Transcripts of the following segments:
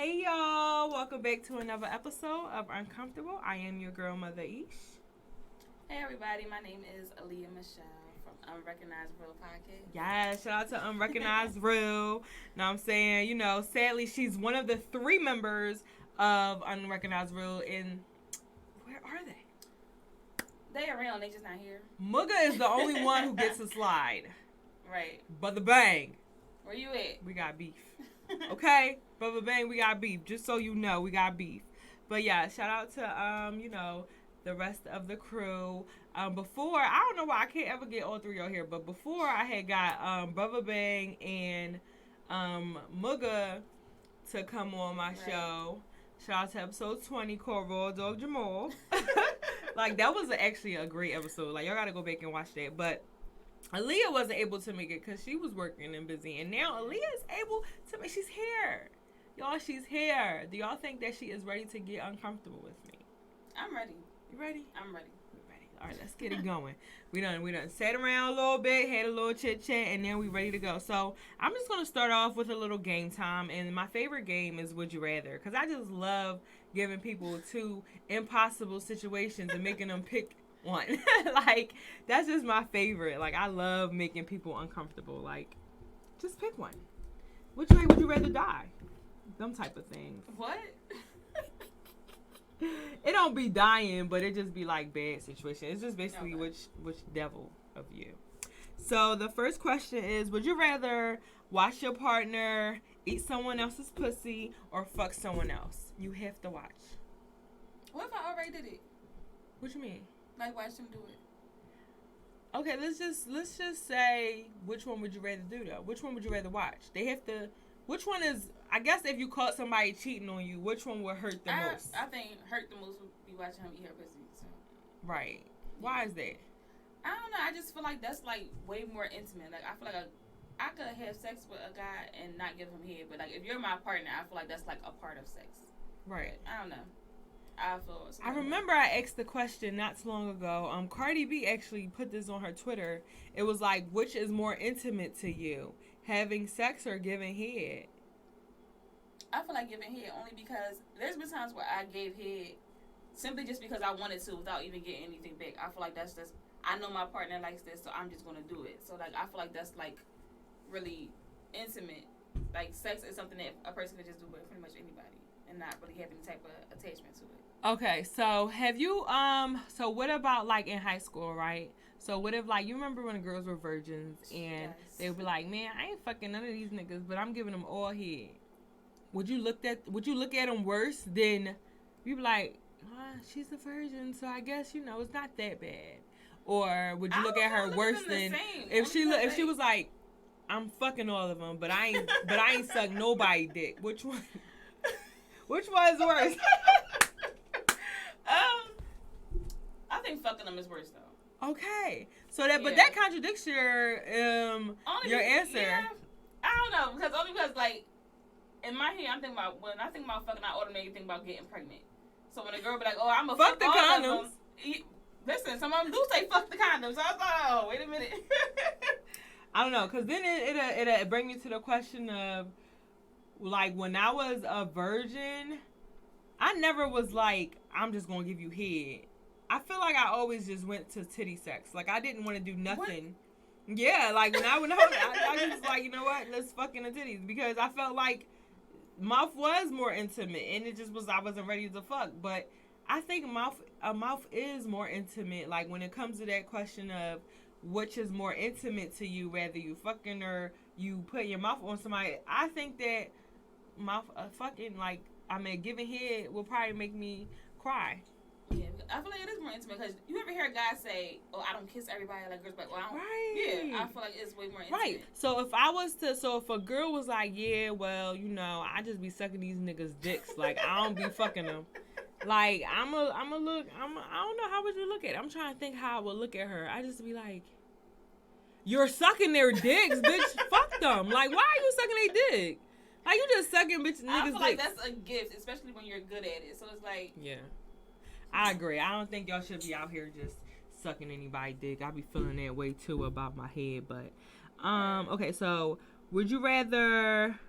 Hey y'all, welcome back to another episode of Uncomfortable. I am your girl, MuvaEsh. Hey everybody, my name is Aaliyah Michelle from Unrecognized Real Podcast. Yeah, shout out to Unrecognized Real. Now I'm saying, sadly she's one of the 3 members of Unrecognized Real, and where are they? They around, they just not here. Mugga is the only one who gets a slide. Right. But the bang. Where you at? We got beef. Okay? But bang, we got beef. Just so you know, we got beef. But yeah, shout out to the rest of the crew. Before, I don't know why I can't ever get all 3 on here, but before I had got Bubba Bang and Mugga to come on my show. Shout out to episode 20 called Raw Dog Jamal. Like, that was actually a great episode. Like, y'all gotta go back and watch that. But Aaliyah wasn't able to make it because she was working and busy. And now Aaliyah is able to make, she's here. Y'all, she's here. Do y'all think that she is ready to get uncomfortable with me? I'm ready. You ready? I'm ready. We're ready. All right, let's get it going. We done sat around a little bit, had a little chit chat, and then we ready to go. So I'm just gonna start off with a little game time, and my favorite game is Would You Rather, because I just love giving people 2 impossible situations and making them pick one. Like, that's just my favorite. Like, I love making people uncomfortable. Like, just pick one. Which way would you rather die? Them type of things. What? It don't be dying, but it just be like bad situation. It's just basically which devil of you. So the first question is, would you rather watch your partner eat someone else's pussy or fuck someone else? You have to watch. What if I already did it? What you mean? Like, watch them do it. Okay, let's just say, which one would you rather do though? Which one would you rather watch? They have to. Which one is? I guess if you caught somebody cheating on you, which one would hurt the most? I think hurt the most would be watching him eat her pussy. So. Right. Why is that? I don't know. I just feel like that's like way more intimate. Like, I feel like I could have sex with a guy and not give him head, but like if you're my partner, I feel like that's like a part of sex. Right. But I don't know. I remember I asked the question not too long ago. Cardi B actually put this on her Twitter. It was like, which is more intimate to you, having sex or giving head? I feel like giving head only because there's been times where I gave head simply just because I wanted to without even getting anything back. I feel like that's just, I know my partner likes this, so I'm just going to do it. So, like, I feel like that's, like, really intimate. Like, sex is something that a person can just do with pretty much anybody and not really have any type of attachment to it. Okay, so have you, so what about, like, in high school, right? So what if, like, you remember when the girls were virgins and they would be like, man, I ain't fucking none of these niggas, but I'm giving them all head. Would you look at them worse than, you be like, she's a virgin, so I guess, it's not that bad? Or would you look at her worse than, if she was like, I'm fucking all of them, but I ain't suck nobody dick. Which one is worse? I think fucking them is worse though. Okay, so but that contradicts your answer. Yeah, I don't know because like in my head I'm thinking about when I think about fucking, I automatically think about getting pregnant. So when a girl be like, "Oh, I'm gonna fuck the all condoms," of them, listen, some of them do say fuck the condoms. So I thought, oh, wait a minute. I don't know, because then it'll bring me to the question of, like, when I was a virgin, I never was like, I'm just going to give you head. I feel like I always just went to titty sex. Like, I didn't want to do nothing. What? Yeah, like, when I was like, you know what, let's fuck in the titties. Because I felt like mouth was more intimate, and it just was, I wasn't ready to fuck. But I think a mouth is more intimate. Like, when it comes to that question of, which is more intimate to you, whether you fucking or you put your mouth on somebody, I think that giving head will probably make me cry. Yeah, I feel like it is more intimate because you ever hear a guy say, "Oh, I don't kiss everybody," like girls, like, "Well, I don't." Right. Yeah, I feel like it's way more intimate. Right. So if a girl was like, "Yeah, well, I just be sucking these niggas' dicks, like I don't be fucking them," like I don't know, how would you look at it? I'm trying to think how I would look at her. I just be like, "You're sucking their dicks, bitch. Fuck them. Like, why are you sucking their dick? Like, you just sucking bitch niggas' I feel like dicks." that's a gift, especially when you're good at it. So it's like, yeah. I agree. I don't think y'all should be out here just sucking anybody's dick. I be feeling that way too about my head. But okay, so would you rather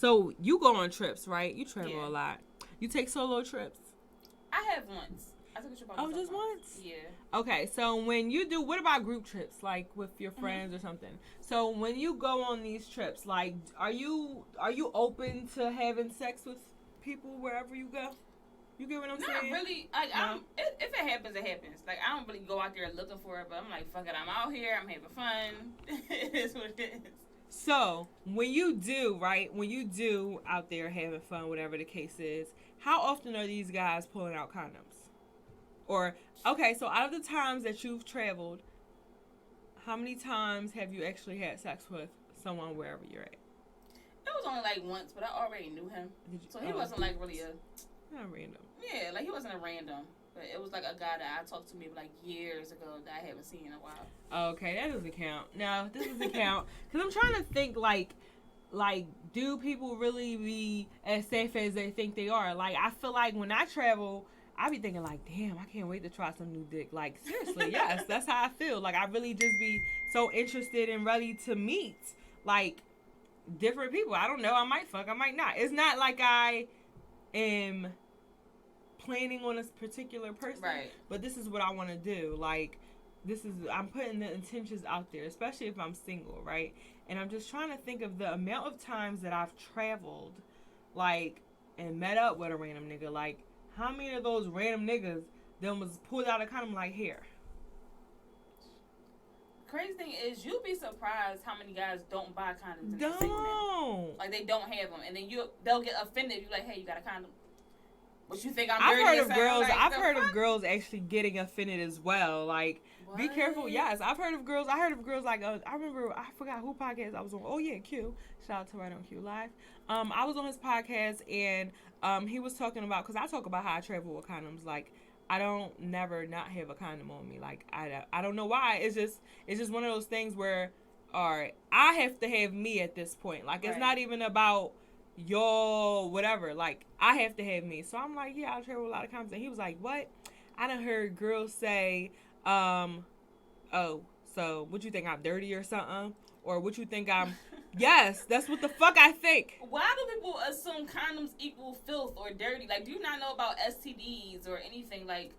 So you go on trips, right? You travel Yeah. a lot. You take solo trips? I have once. I took a trip by myself Just once? Yeah. Okay, so when you do, what about group trips, like with your friends or something? So when you go on these trips, like, are you open to having sex with people wherever you go? You get what I'm saying? Not really. Like, No? if it happens, it happens. Like, I don't really go out there looking for it, but I'm like, fuck it, I'm out here, I'm having fun. It is what it is. So when you do, right? When you do out there having fun, whatever the case is, how often are these guys pulling out condoms? Or, okay, so out of the times that you've traveled, how many times have you actually had sex with someone wherever you're at? It was only like once, but I already knew him. So he wasn't like really not random. Yeah, like he wasn't a random. But it was like a guy that I talked to maybe like years ago that I haven't seen in a while. Okay, that doesn't count. No, this doesn't count. Because I'm trying to think, like, do people really be as safe as they think they are? Like, I feel like when I travel, I be thinking, like, damn, I can't wait to try some new dick. Like, seriously, yes, that's how I feel. Like, I really just be so interested and ready to meet, like, different people. I don't know. I might fuck. I might not. It's not like I am planning on a particular person. Right. But this is what I want to do. Like, I'm putting the intentions out there, especially if I'm single, right? And I'm just trying to think of the amount of times that I've traveled, like, and met up with a random nigga. Like, how many of those random niggas then was pulled out of condom like, here? Crazy thing is, you'd be surprised how many guys don't buy condoms. Don't. Like, they don't have them, and then they'll get offended if you're like, hey, you got a condom. What you think I'm I've dirty? heard of girls. Like, I've heard of girls actually getting offended as well. Like, what? Be careful. Yes, I've heard of girls. I heard of girls like I remember. I forgot who podcast I was on. Oh yeah, Q. Shout out to Right on Q Live. I was on his podcast and he was talking about, because I talk about how I travel with condoms. Like, I don't never not have a condom on me. Like, I don't know why. It's just one of those things where, all right, I have to have me at this point. Like, it's not even about your whatever. Like, I have to have me. So I'm like, yeah, I travel with a lot of condoms. And he was like, what? I done heard girls say, oh, so what you think, I'm dirty or something? Or what you think I'm... Yes, that's what the fuck I think. Why do people assume condoms equal filth or dirty? Like, do you not know about STDs or anything? Like,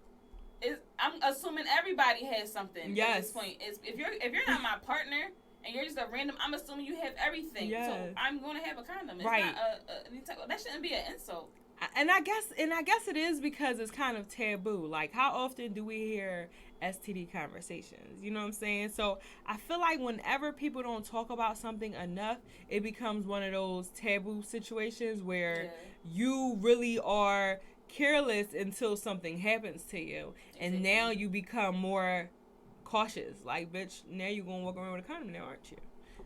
I'm assuming everybody has something at this point. If you're not my partner and you're just a random, I'm assuming you have everything. Yes. So I'm going to have a condom. It's not that shouldn't be an insult. And I guess it is because it's kind of taboo. Like, how often do we hear STD conversations? You know what I'm saying? So I feel like whenever people don't talk about something enough, it becomes one of those taboo situations where you really are careless until something happens to you. And now you become more cautious. Like, bitch, now you're going to walk around with a condom now, aren't you?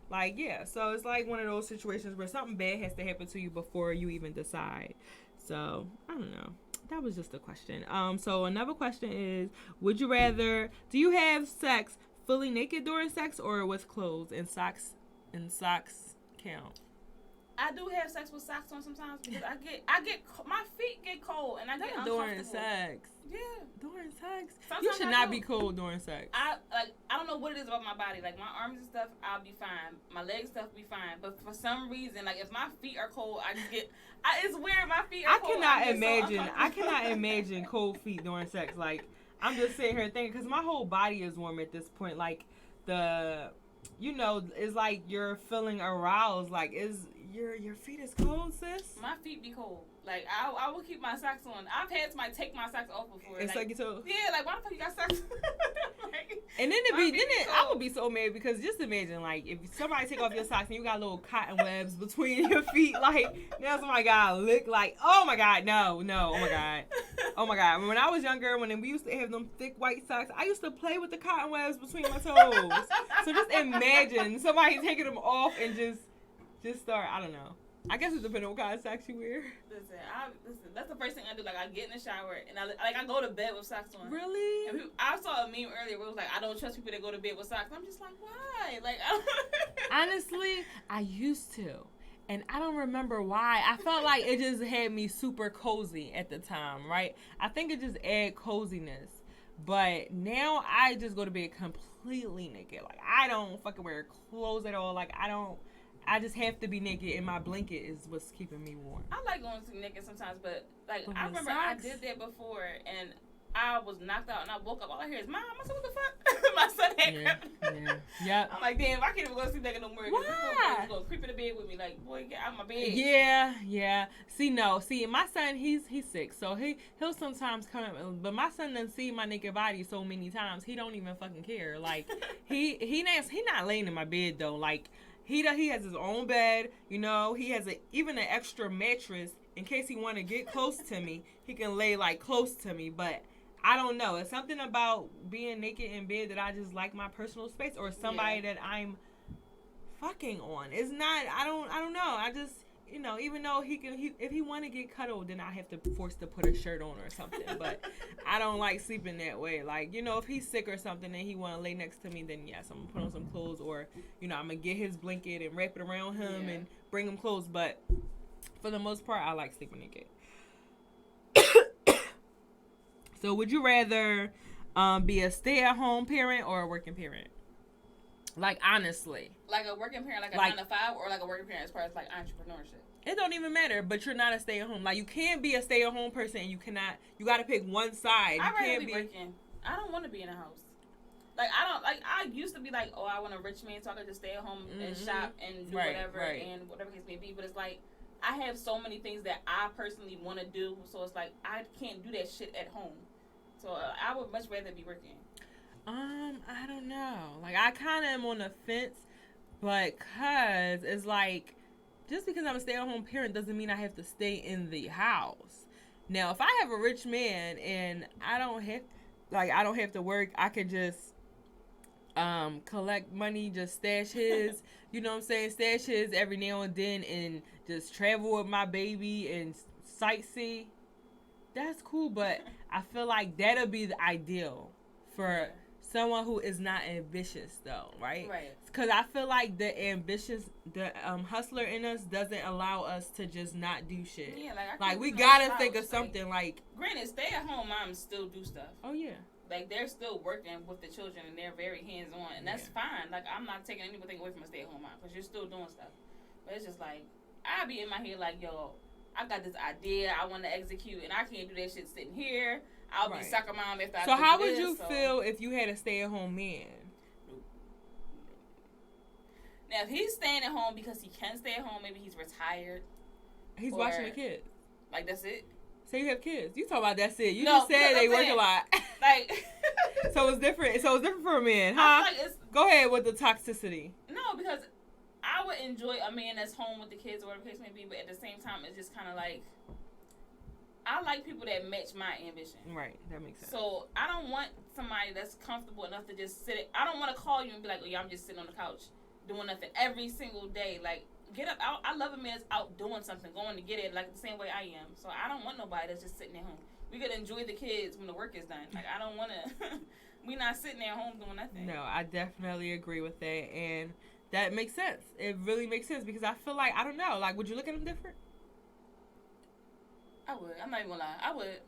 Like, yeah. So it's like one of those situations where something bad has to happen to you before you even decide. So, I don't know. That was just a question. So another question is, would you rather, do you have sex fully naked during sex or with clothes and socks count? I do have sex with socks on sometimes because my feet get cold and I get uncomfortable. During sex. Yeah. During sex. Sometimes you should not be cold during sex. I don't know what it is about my body. Like, my arms and stuff, I'll be fine. My legs stuff be fine. But for some reason, like, if my feet are cold, I just get. It's weird. My feet are cold. I cannot imagine cold feet during sex. Like, I'm just sitting here thinking, because my whole body is warm at this point. Like, it's like you're feeling aroused. Like, your feet is cold, sis? My feet be cold. Like, I will keep my socks on. I've had somebody take my socks off before. It's like you told. Yeah, like, why the fuck you got socks? And then I would be so mad, because just imagine, like, if somebody take off your socks and you got little cotton webs between your feet, like, now somebody got lick, like, oh my god, no, oh my god. When I was younger, when we used to have them thick white socks, I used to play with the cotton webs between my toes. So just imagine somebody taking them off and just start, I don't know. I guess it depends on what kind of socks you wear. Listen, that's the first thing I do. Like, I get in the shower and I go to bed with socks on. Really? And I saw a meme earlier where it was like, I don't trust people that go to bed with socks. I'm just like, why? Like, honestly, I used to, and I don't remember why. I felt like it just had me super cozy at the time, right? I think it just added coziness. But now I just go to bed completely naked. Like, I don't fucking wear clothes at all. Like, I don't I just have to be naked, and my blanket is what's keeping me warm. I like going to sleep naked sometimes, but like But I with remember socks? I did that before, and I was knocked out, and I woke up. All I hear is Mom. I said, what the fuck? My son had crept. Yeah. I'm like, damn, I can't even go to sleep naked no more. Why? He's gonna creep in the bed with me, like, boy, get out of my bed. Yeah. See, my son, he's sick, so he'll sometimes come. But my son done see my naked body so many times, he don't even fucking care. Like he not laying in my bed though. Like he has his own bed. You know, he has even an extra mattress in case he want to get close to me. He can lay like close to me, but. I don't know. It's something about being naked in bed that I just like my personal space, or somebody that I'm fucking on. It's not. I don't know. I just, even though if he want to get cuddled, then I have to force to put a shirt on or something. But I don't like sleeping that way. Like, if he's sick or something and he want to lay next to me, then yes, I'm gonna put on some clothes, or I'm gonna get his blanket and wrap it around him and bring him clothes. But for the most part, I like sleeping naked. So would you rather be a stay-at-home parent or a working parent? Like, honestly. Like a working parent, like a 9 to 5, or like a working parent as far as like entrepreneurship? It don't even matter, but you're not a stay-at-home. Like, you can't be a stay-at-home person and you got to pick one side. I'd rather be working. I don't want to be in a house. Like, I used to be like, oh, I want a rich man so I could just stay at home and shop and do whatever and whatever case may be. But it's like, I have so many things that I personally want to do, so it's like, I can't do that shit at home. So I would much rather be working. I don't know. Like, I kind of am on the fence, but cause it's like, just because I'm a stay-at-home parent doesn't mean I have to stay in the house. Now, if I have a rich man and I don't have to work, I could just collect money, just stash his, stash his every now and then, and just travel with my baby and sightsee. That's cool, but I feel like that'll be the ideal for someone who is not ambitious, though, right? Right. Because I feel like the hustler in us doesn't allow us to just not do shit. Yeah, like we gotta think of something like. Granted, stay-at-home moms still do stuff. Oh yeah. Like, they're still working with the children, and they're very hands-on, and that's fine. Like, I'm not taking anything away from a stay-at-home mom, because you're still doing stuff. But it's just like, I be in my head like, yo, I got this idea I want to execute, and I can't do that shit sitting here. I'll be soccer mom if I do this. So how would you feel if you had a stay-at-home man? Now, if he's staying at home because he can stay at home, maybe he's retired. He's watching the kids. Like, that's it? So you have kids. You talk about that's it. You just said they work a lot. Like, so it's different. So it's different for a man, huh? Go ahead with the toxicity. No, because I would enjoy a man that's home with the kids or whatever the case may be, but at the same time, it's just kind of like, I like people that match my ambition. Right, that makes sense. So I don't want somebody that's comfortable enough to just sit. I don't want to call you and be like, oh yeah, I'm just sitting on the couch doing nothing every single day. Like, get up out. I love a man that's out doing something, going to get it like the same way I am. So I don't want nobody that's just sitting at home. We could enjoy the kids when the work is done. Like, I don't want to. We not sitting at home doing nothing. No, I definitely agree with that, and that makes sense. It really makes sense because I feel like, I don't know, like, would you look at them different? I would. I'm not even gonna lie. I would.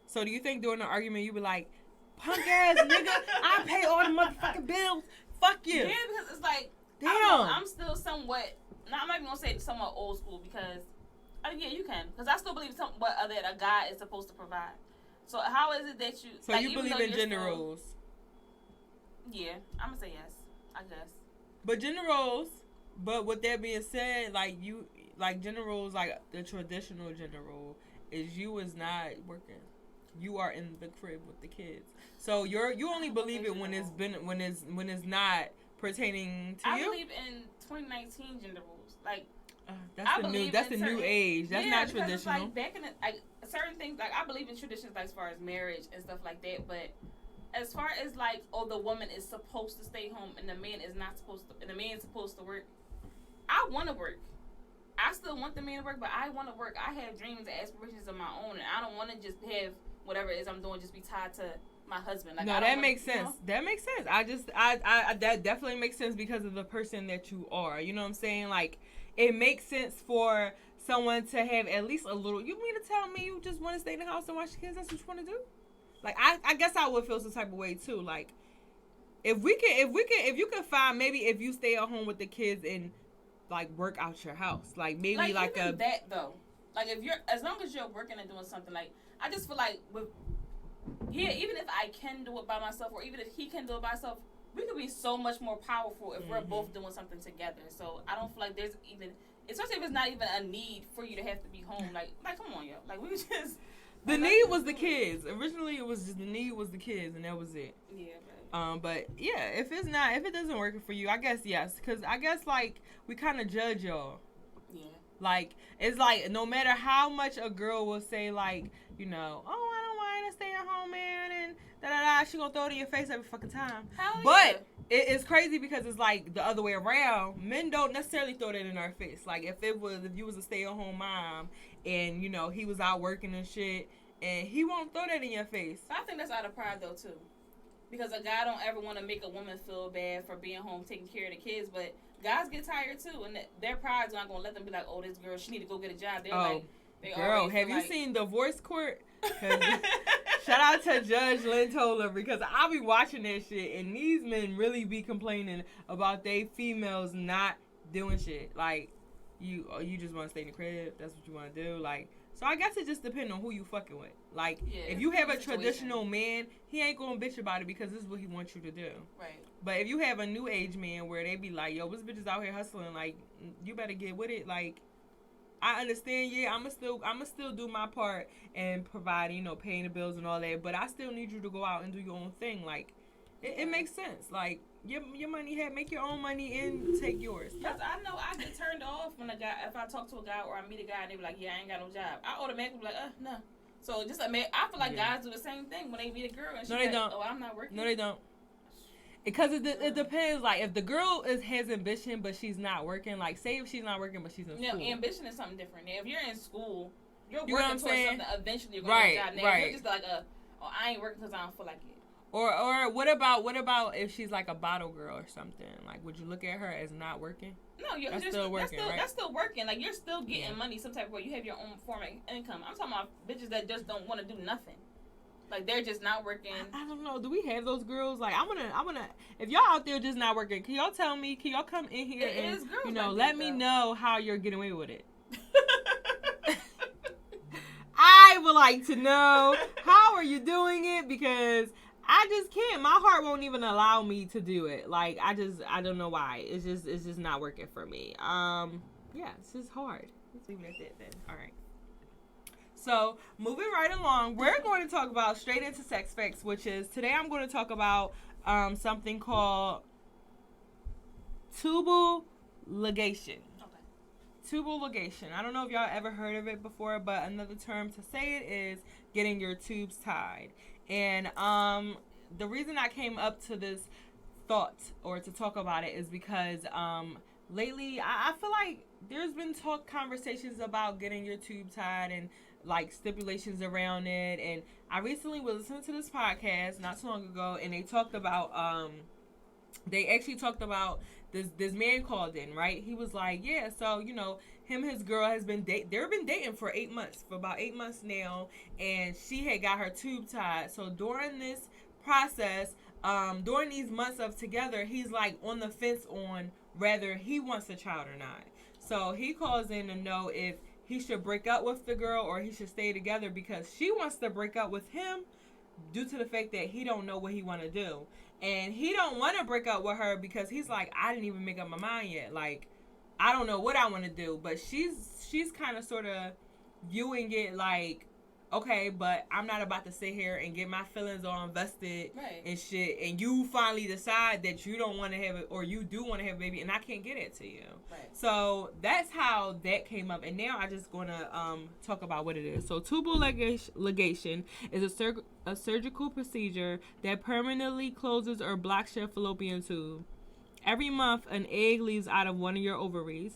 So do you think during the argument you be like, punk ass nigga, I pay all the motherfucking bills. Fuck you. Yeah, because it's like, damn. I'm still somewhat. No, I'm not even gonna say somewhat old school because, yeah, you can. Because I still believe that a guy is supposed to provide. So how is it that you? So like, you believe in gender roles? Yeah, I'm gonna say yes. I guess. But gender roles. But with that being said, like gender roles, like the traditional gender role, is you is not working. You are in the crib with the kids. So you only believe it when it's not pertaining to you. I believe in 2019 gender roles. Like that's the new age. That's not traditional. It's like back in certain things, like I believe in traditions, like as far as marriage and stuff like that. But as far as like, oh, the woman is supposed to stay home and the man is not supposed to, and the man's supposed to work. I want to work. I still want the man to work, but I want to work. I have dreams and aspirations of my own, and I don't want to just have whatever it is I'm doing just be tied to my husband. Like, no, that makes sense. That makes sense. I that definitely makes sense because of the person that you are. You know what I'm saying? Like, it makes sense for someone to have at least a little. You mean to tell me you just want to stay in the house and watch the kids? That's what you want to do? Like, I guess I would feel some type of way too. Like, if you can find, maybe if you stay at home with the kids and like work out your house. Like maybe like even a that though. Like if you're as long as you're working and doing something, like I just feel like with even if I can do it by myself or even if he can do it by himself, we could be so much more powerful if we're both doing something together. So I don't feel like there's even, especially if it's not even a need for you to have to be home. Like come on, yo. Like we just the need was the kids. Originally it was just the need was the kids and that was it. Yeah. But yeah, if it doesn't work for you, I guess yes, because I guess like we kind of judge y'all. Yeah. Like it's like no matter how much a girl will say like, you know, oh I don't want to stay at home, man, and da da da, she gonna throw it in your face every fucking time. Hell but it's crazy because it's like the other way around. Men don't necessarily throw that in our face. Like if you was a stay at home mom and you know he was out working and shit, and he won't throw that in your face. I think that's out of pride though too. Because a guy don't ever want to make a woman feel bad for being home taking care of the kids, but guys get tired too, and their pride's not gonna let them be like, "Oh, this girl, she need to go get a job." They're girl, have you seen Divorce Court? Shout out to Judge Lynn Toller because I be watching that shit, and these men really be complaining about they females not doing shit. Like, you just want to stay in the crib. That's what you want to do. Like. So I guess it just depends on who you fucking with. Like, if you have a traditional man, he ain't gonna bitch about it because this is what he wants you to do. Right. But if you have a new age man where they be like, yo, this bitch is out here hustling, like, you better get with it. Like, I understand, yeah, I'ma still do my part and provide, you know, paying the bills and all that, but I still need you to go out and do your own thing. Like, it makes sense. Like, your money, make your own money and take yours. Because I know I get turned off when a guy, if I talk to a guy or I meet a guy and they be like, yeah, I ain't got no job. I automatically be like, no. So just I feel like guys do the same thing when they meet a girl and she's like, oh, I'm not working. No, they don't. Because it depends. Like, if the girl has ambition but she's not working, like, say if she's not working but she's in school. Yeah, ambition is something different. Now, if you're in school, you're you working towards something, eventually you're going to get a job. Now, if you're just like, I ain't working because I don't feel like it. Or what about if she's like a bottle girl or something? Like, would you look at her as not working? No, that's still working, right? That's still working. Like, you're still getting money some type of way. You have your own form of income. I'm talking about bitches that just don't want to do nothing. Like, they're just not working. I don't know. Do we have those girls? Like, I'm gonna. If y'all out there just not working, can y'all tell me? Can y'all come in here and you know let me know how you're getting away with it? I would like to know how are you doing it because. I just can't. My heart won't even allow me to do it. Like, I don't know why. It's just not working for me. Yeah, it's just hard. Let's leave it at that then. All right. So, moving right along, we're going to talk about straight into sex facts, which is, today I'm going to talk about something called Tubal ligation. Okay. Tubal ligation. I don't know if y'all ever heard of it before, but another term to say it is getting your tubes tied. And the reason I came up to this thought or to talk about it is because lately I feel like there's been conversations about getting your tube tied and like stipulations around it. And I recently was listening to this podcast not too long ago, and they talked about this man called in, right? He was like, yeah, so you know, him and his girl they've been dating for about 8 months now, and she had got her tube tied. So during this process, during these months of together, he's like on the fence on whether he wants a child or not. So he calls in to know if he should break up with the girl or he should stay together, because she wants to break up with him due to the fact that he don't know what he want to do. And he don't want to break up with her because he's like, I didn't even make up my mind yet. Like, I don't know what I want to do. But she's kind of sort of viewing it like, okay, but I'm not about to sit here and get my feelings all invested and shit. And you finally decide that you don't want to have it, or you do want to have a baby, and I can't get it to you. Right. So that's how that came up. And now I just going to talk about what it is. So tubal ligation is a surgical procedure that permanently closes or blocks your fallopian tube. Every month, an egg leaves out of one of your ovaries.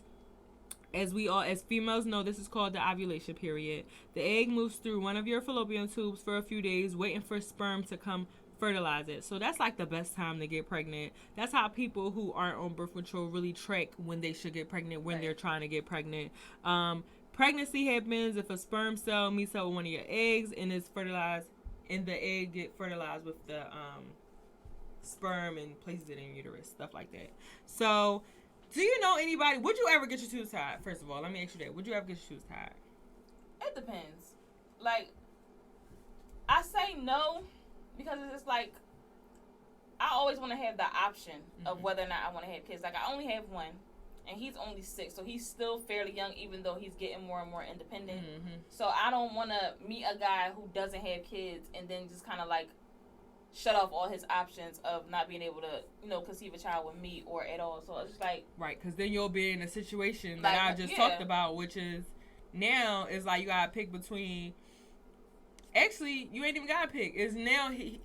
As females know, this is called the ovulation period. The egg moves through one of your fallopian tubes for a few days, waiting for sperm to come fertilize it. So that's like the best time to get pregnant. That's how people who aren't on birth control really track when they should get pregnant, when they're trying to get pregnant. Pregnancy happens if a sperm cell meets up with one of your eggs and is fertilized, and the egg get fertilized with the sperm and places it in your uterus, stuff like that. So Do you know anybody? Would you ever get your tubes tied? First of all, let me ask you that. Would you ever get your tubes tied? It depends. Like, I say no because it's like I always want to have the option of whether or not I want to have kids. Like, I only have one, and he's only 6, so he's still fairly young, even though he's getting more and more independent. So I don't want to meet a guy who doesn't have kids and then just kind of like shut off all his options of not being able to, conceive a child with me or at all. So it's just like... Right, because then you'll be in a situation that I just talked about, which is now it's like you got to pick between... Actually, you ain't even got to pick. It's now he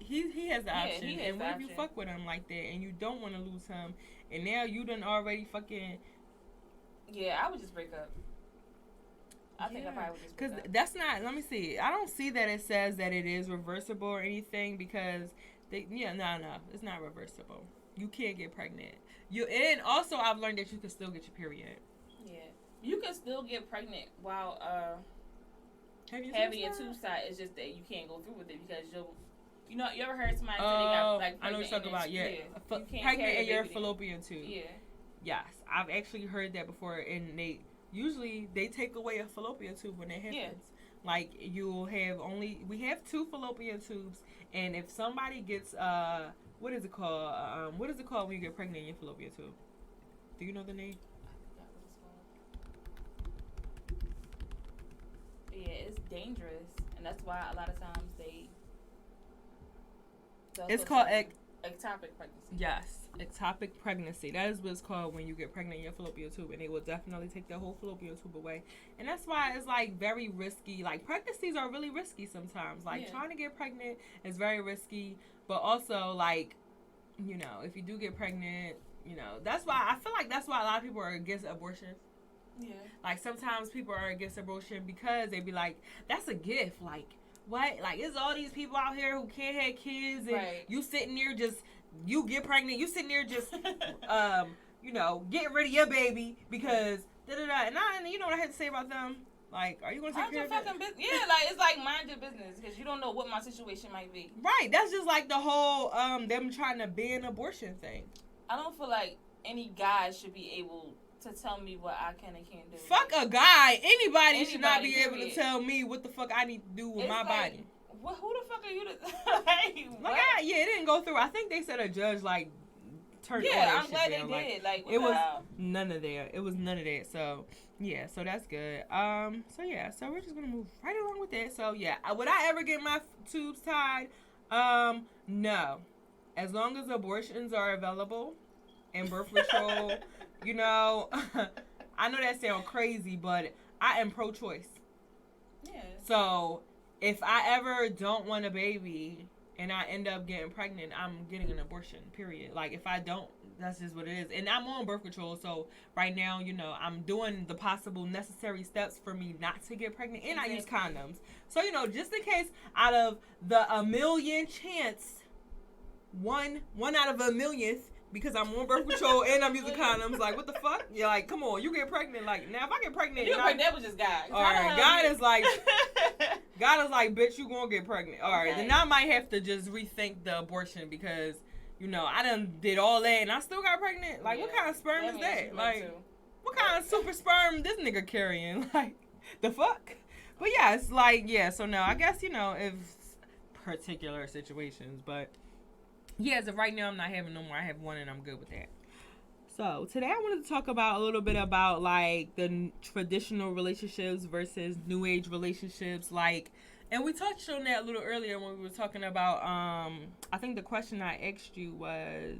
has the option. He has and what if you fuck with him like that and you don't want to lose him and now you done already fucking... Yeah, I would just break up. I think I probably would just break up. Because that's not... Let me see. I don't see that it says that it is reversible or anything because... No. It's not reversible. You can't get pregnant. And also, I've learned that you can still get your period. Yeah. You can still get pregnant while having your tubes tied. It's just that you can't go through with it because you ever heard somebody say they got like I know what you're talking about. Yeah. Pregnant in your fallopian tube. Yeah. Yes. I've actually heard that before, and they take away a fallopian tube when that happens. Yeah. Like, we have 2 fallopian tubes, and if somebody gets, what is it called? What is it called when you get pregnant in your fallopian tube? Do you know the name? I forgot what it's called. Yeah, it's dangerous, and that's why a lot of times it's called ectopic pregnancy. Yes, ectopic pregnancy. That is what it's called when you get pregnant in your fallopian tube, and they will definitely take the whole fallopian tube away. And that's why it's like very risky. Like, pregnancies are really risky sometimes. Like, trying to get pregnant is very risky, but also like, if you do get pregnant, that's why I feel like that's why a lot of people are against abortion. Yeah. Like, sometimes people are against abortion because they be like, that's a gift. Like, what? Like, there's all these people out here who can't have kids, and you sitting there you get pregnant, you sitting there just, getting rid of your baby because da-da-da. And you know what I had to say about them? Like, are you going to take care of it? Yeah, like, it's like mind your business because you don't know what my situation might be. Right. That's just like the whole, them trying to ban abortion thing. I don't feel like any guy should be able to tell me what I can and can't do. Fuck a guy. Anybody should not be able to tell me what the fuck I need to do with my body. Who the fuck are you to... Like, it didn't go through. I think they said a judge, like, turned all that I'm glad down. they did. Like, it was none of that. It was none of that. So, yeah, so that's good. So we're just going to move right along with that. So, yeah, would I ever get my tubes tied? No. As long as abortions are available and birth control, I know that sounds crazy, but I am pro-choice. Yeah. So, if I ever don't want a baby and I end up getting pregnant, I'm getting an abortion, period. Like, if I don't, that's just what it is. And I'm on birth control, so right now, I'm doing the possible necessary steps for me not to get pregnant. And I use condoms. So, just in case, out of the a million chance, one out of a millionth, because I'm on birth control and I'm using condoms. Like, what the fuck? Yeah, like, come on, you get pregnant. Like, now if I get pregnant, that was just God. All right, God is like, bitch, you gonna get pregnant. All right, then I might have to just rethink the abortion because, I done did all that and I still got pregnant. Like, what kind of sperm is that? Like, what kind of super sperm this nigga carrying? Like, the fuck? But yeah, it's like, so no, I guess, if particular situations, but. Yeah, as of right now, I'm not having no more. I have one, and I'm good with that. So, today I wanted to talk about a little bit about, like, the traditional relationships versus new age relationships. Like, and we touched on that a little earlier when we were talking about, I think the question I asked you was...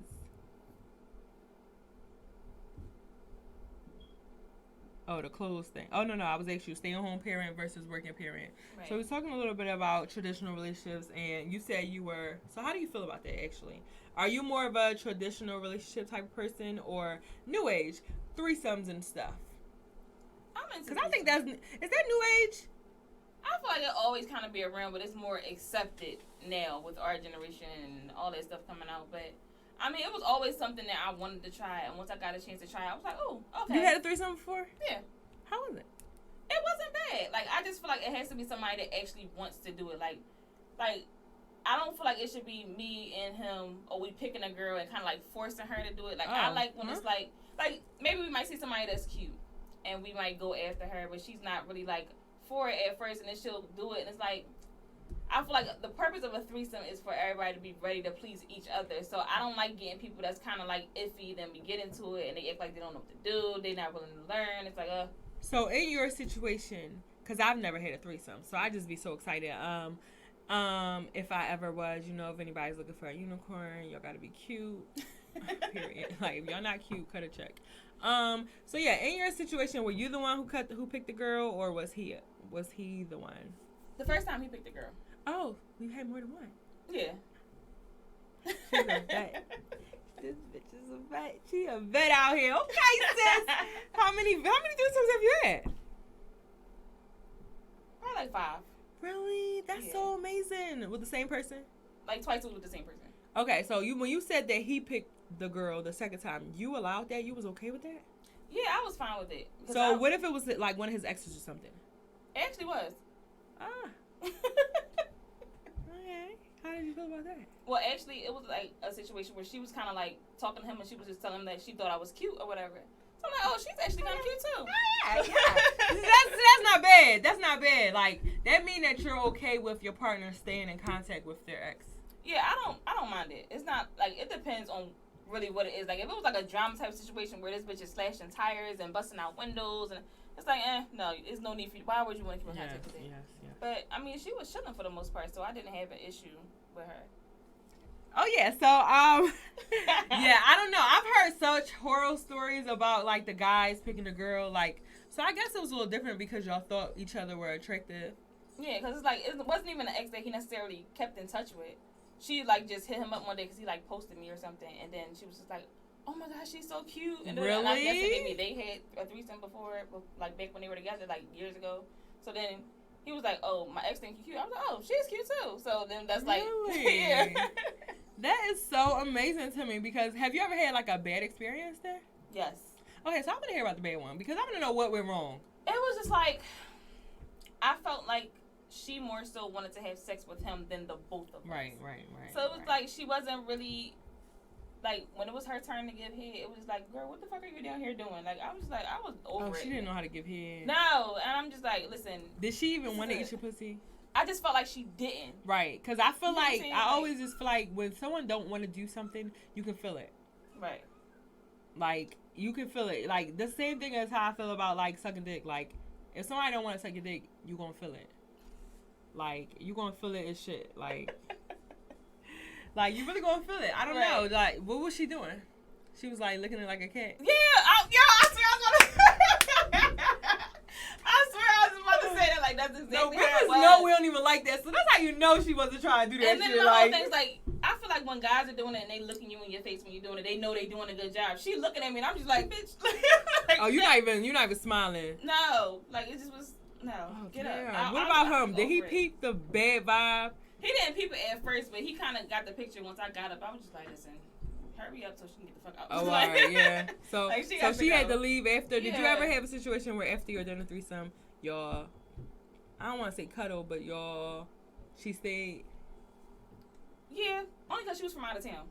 Oh, the clothes thing. Oh, no, I was asking you stay-at-home parent versus working parent. Right. So we're talking a little bit about traditional relationships, and you said you were... So how do you feel about that, actually? Are you more of a traditional relationship type of person or new age, threesomes and stuff? I'm into Because I think that's... Is that new age? I feel like it'll always kind of be around, but it's more accepted now with our generation and all that stuff coming out, but... I mean, it was always something that I wanted to try, and once I got a chance to try it, I was like, oh, okay. You had a threesome before? Yeah. How was it? It wasn't bad. Like, I just feel like it has to be somebody that actually wants to do it. Like I don't feel like it should be me and him, or we picking a girl and kind of like forcing her to do it. Like I like when it's like maybe we might see somebody that's cute, and we might go after her, but she's not really like for it at first, and then she'll do it, and it's like I feel like the purpose of a threesome is for everybody to be ready to please each other. So I don't like getting people that's kind of like iffy, then we get into it and they act like they don't know what to do, they not willing to learn. It's like So in your situation, because I've never had a threesome, so I just be so excited. If I ever was, if anybody's looking for a unicorn, y'all gotta be cute. Period. Like if y'all not cute, cut a check. So yeah, in your situation, were you the one who picked the girl, or was he the one? The first time he picked the girl. Oh, you had more than one. Yeah. She's a vet. This bitch is a vet. She a vet out here. Okay, sis. How many threesomes have you had? Probably like 5. Really? That's so amazing. With the same person? Like twice with the same person. Okay, so when you said that he picked the girl the second time, you allowed that? You was okay with that? Yeah, I was fine with it. So what if it was like one of his exes or something? It actually was. Okay. How did you feel about that? Well, actually, it was like a situation where she was kind of like talking to him, and she was just telling him that she thought I was cute or whatever. So I'm like, oh, she's actually kind of cute too. Yeah. That's not bad. That's not bad. Like that mean that you're okay with your partner staying in contact with their ex. Yeah, I don't mind it. It's not like it depends on really what it is. Like if it was like a drama type situation where this bitch is slashing tires and busting out windows, and it's like, no, there's no need for you. Why would you want to keep in contact with it? Yes. But I mean, she was chilling for the most part, so I didn't have an issue with her. Oh yeah, so yeah, I don't know. I've heard such horror stories about like the guys picking a girl, like, so I guess it was a little different because y'all thought each other were attractive. Yeah, because it's like it wasn't even an ex that he necessarily kept in touch with. She like just hit him up one day because he like posted me or something, and then she was just like, "Oh my gosh, she's so cute." And then, really? And I guess maybe they had a threesome before, like back when they were together, like years ago. So then he was like, "Oh, my ex think you're cute." I was like, "Oh, she's cute too." So then that's like, really? Yeah. That is so amazing to me because have you ever had like a bad experience there? Yes. Okay, so I'm gonna hear about the bad one because I want to know what went wrong. It was just like I felt like she more so wanted to have sex with him than the both of us. Right. So it was like she wasn't really like when it was her turn to give head. It was like, girl, what the fuck are you down here doing? Like I was like, I was over it. Oh, she didn't know how to give head. No, and I'm just like, listen. Did she even want to eat your pussy? I just felt like she didn't. Right, because I feel like I always just feel like when someone don't want to do something, you can feel it. Right. Like you can feel it. Like the same thing as how I feel about like sucking dick. Like if somebody don't want to suck your dick, you gonna feel it. Like you gonna feel it as shit. Like, like you really gonna feel it. I don't know. Like what was she doing? She was like licking it like a cat. Yeah. I swear I was about to say that. Like that's exactly how it was. No, we don't even like that. So that's how you know she wasn't trying to do that and then shit. the Like, whole thing's like, I feel like when guys are doing it and they looking you in your face when you're doing it, they know they doing a good job. She looking at me and I'm just like, bitch. Like, oh, you're not even smiling. No, like it just was no. Oh, get damn. up. What about him? Did he peep the bad vibe? He didn't peep it at first, but he kind of got the picture once I got up. I was just like, listen, hurry up so she can get the fuck out. Oh, all right, yeah. So, like, she had to leave after. Did you Yeah. ever have a situation where after you're done a threesome, y'all, I don't want to say cuddle, but y'all, she stayed? Yeah, only because she was from out of town.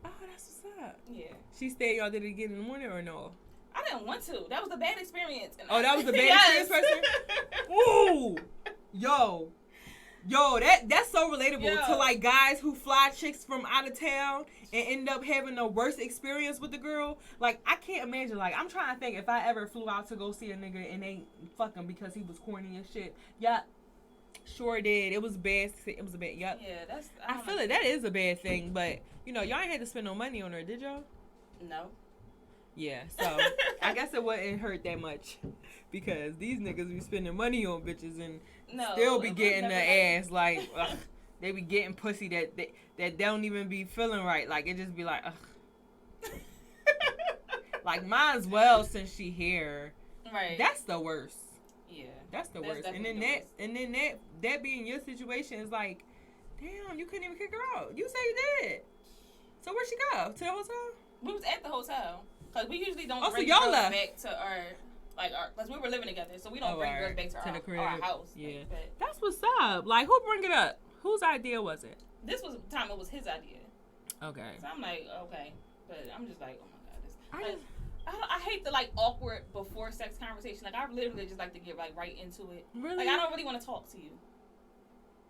Oh, that's what's up. Yeah. She stayed, y'all did it again in the morning or no? I didn't want to. That was a bad experience. And Oh, that was a bad yes. experience, person? Ooh. Yo, that's so relatable to like guys who fly chicks from out of town and end up having the worst experience with the girl. Like I can't imagine. Like I'm trying to think if I ever flew out to go see a nigga and they fuck him because he was corny and shit. Yeah, sure did. It was bad. It was a bad. Yep. Yeah, that's. I feel it. That is a bad thing, but y'all ain't had to spend no money on her, did y'all? No. Yeah, so I guess it wouldn't hurt that much because these niggas be spending money on bitches and still be getting their ass like ugh, they be getting pussy that don't even be feeling right. Like it just be like ugh. Like mine's well since she here. Right. That's the worst. Yeah. That's the worst. And then that being your situation is like, damn, you couldn't even kick her out. You say you did. So where'd she go? To the hotel? We was at the hotel. Because we usually don't so bring y'all girls left. back to because we were living together, so we don't bring girls back to the crib. our house. Yeah. But that's what's up. Like, who bring it up? Whose idea was it? This was the time it was his idea. Okay. So I'm like, okay. But I'm just like, oh my God. I hate the like awkward before sex conversation. Like I literally just like to get like right into it. Really? Like I don't really want to talk to you.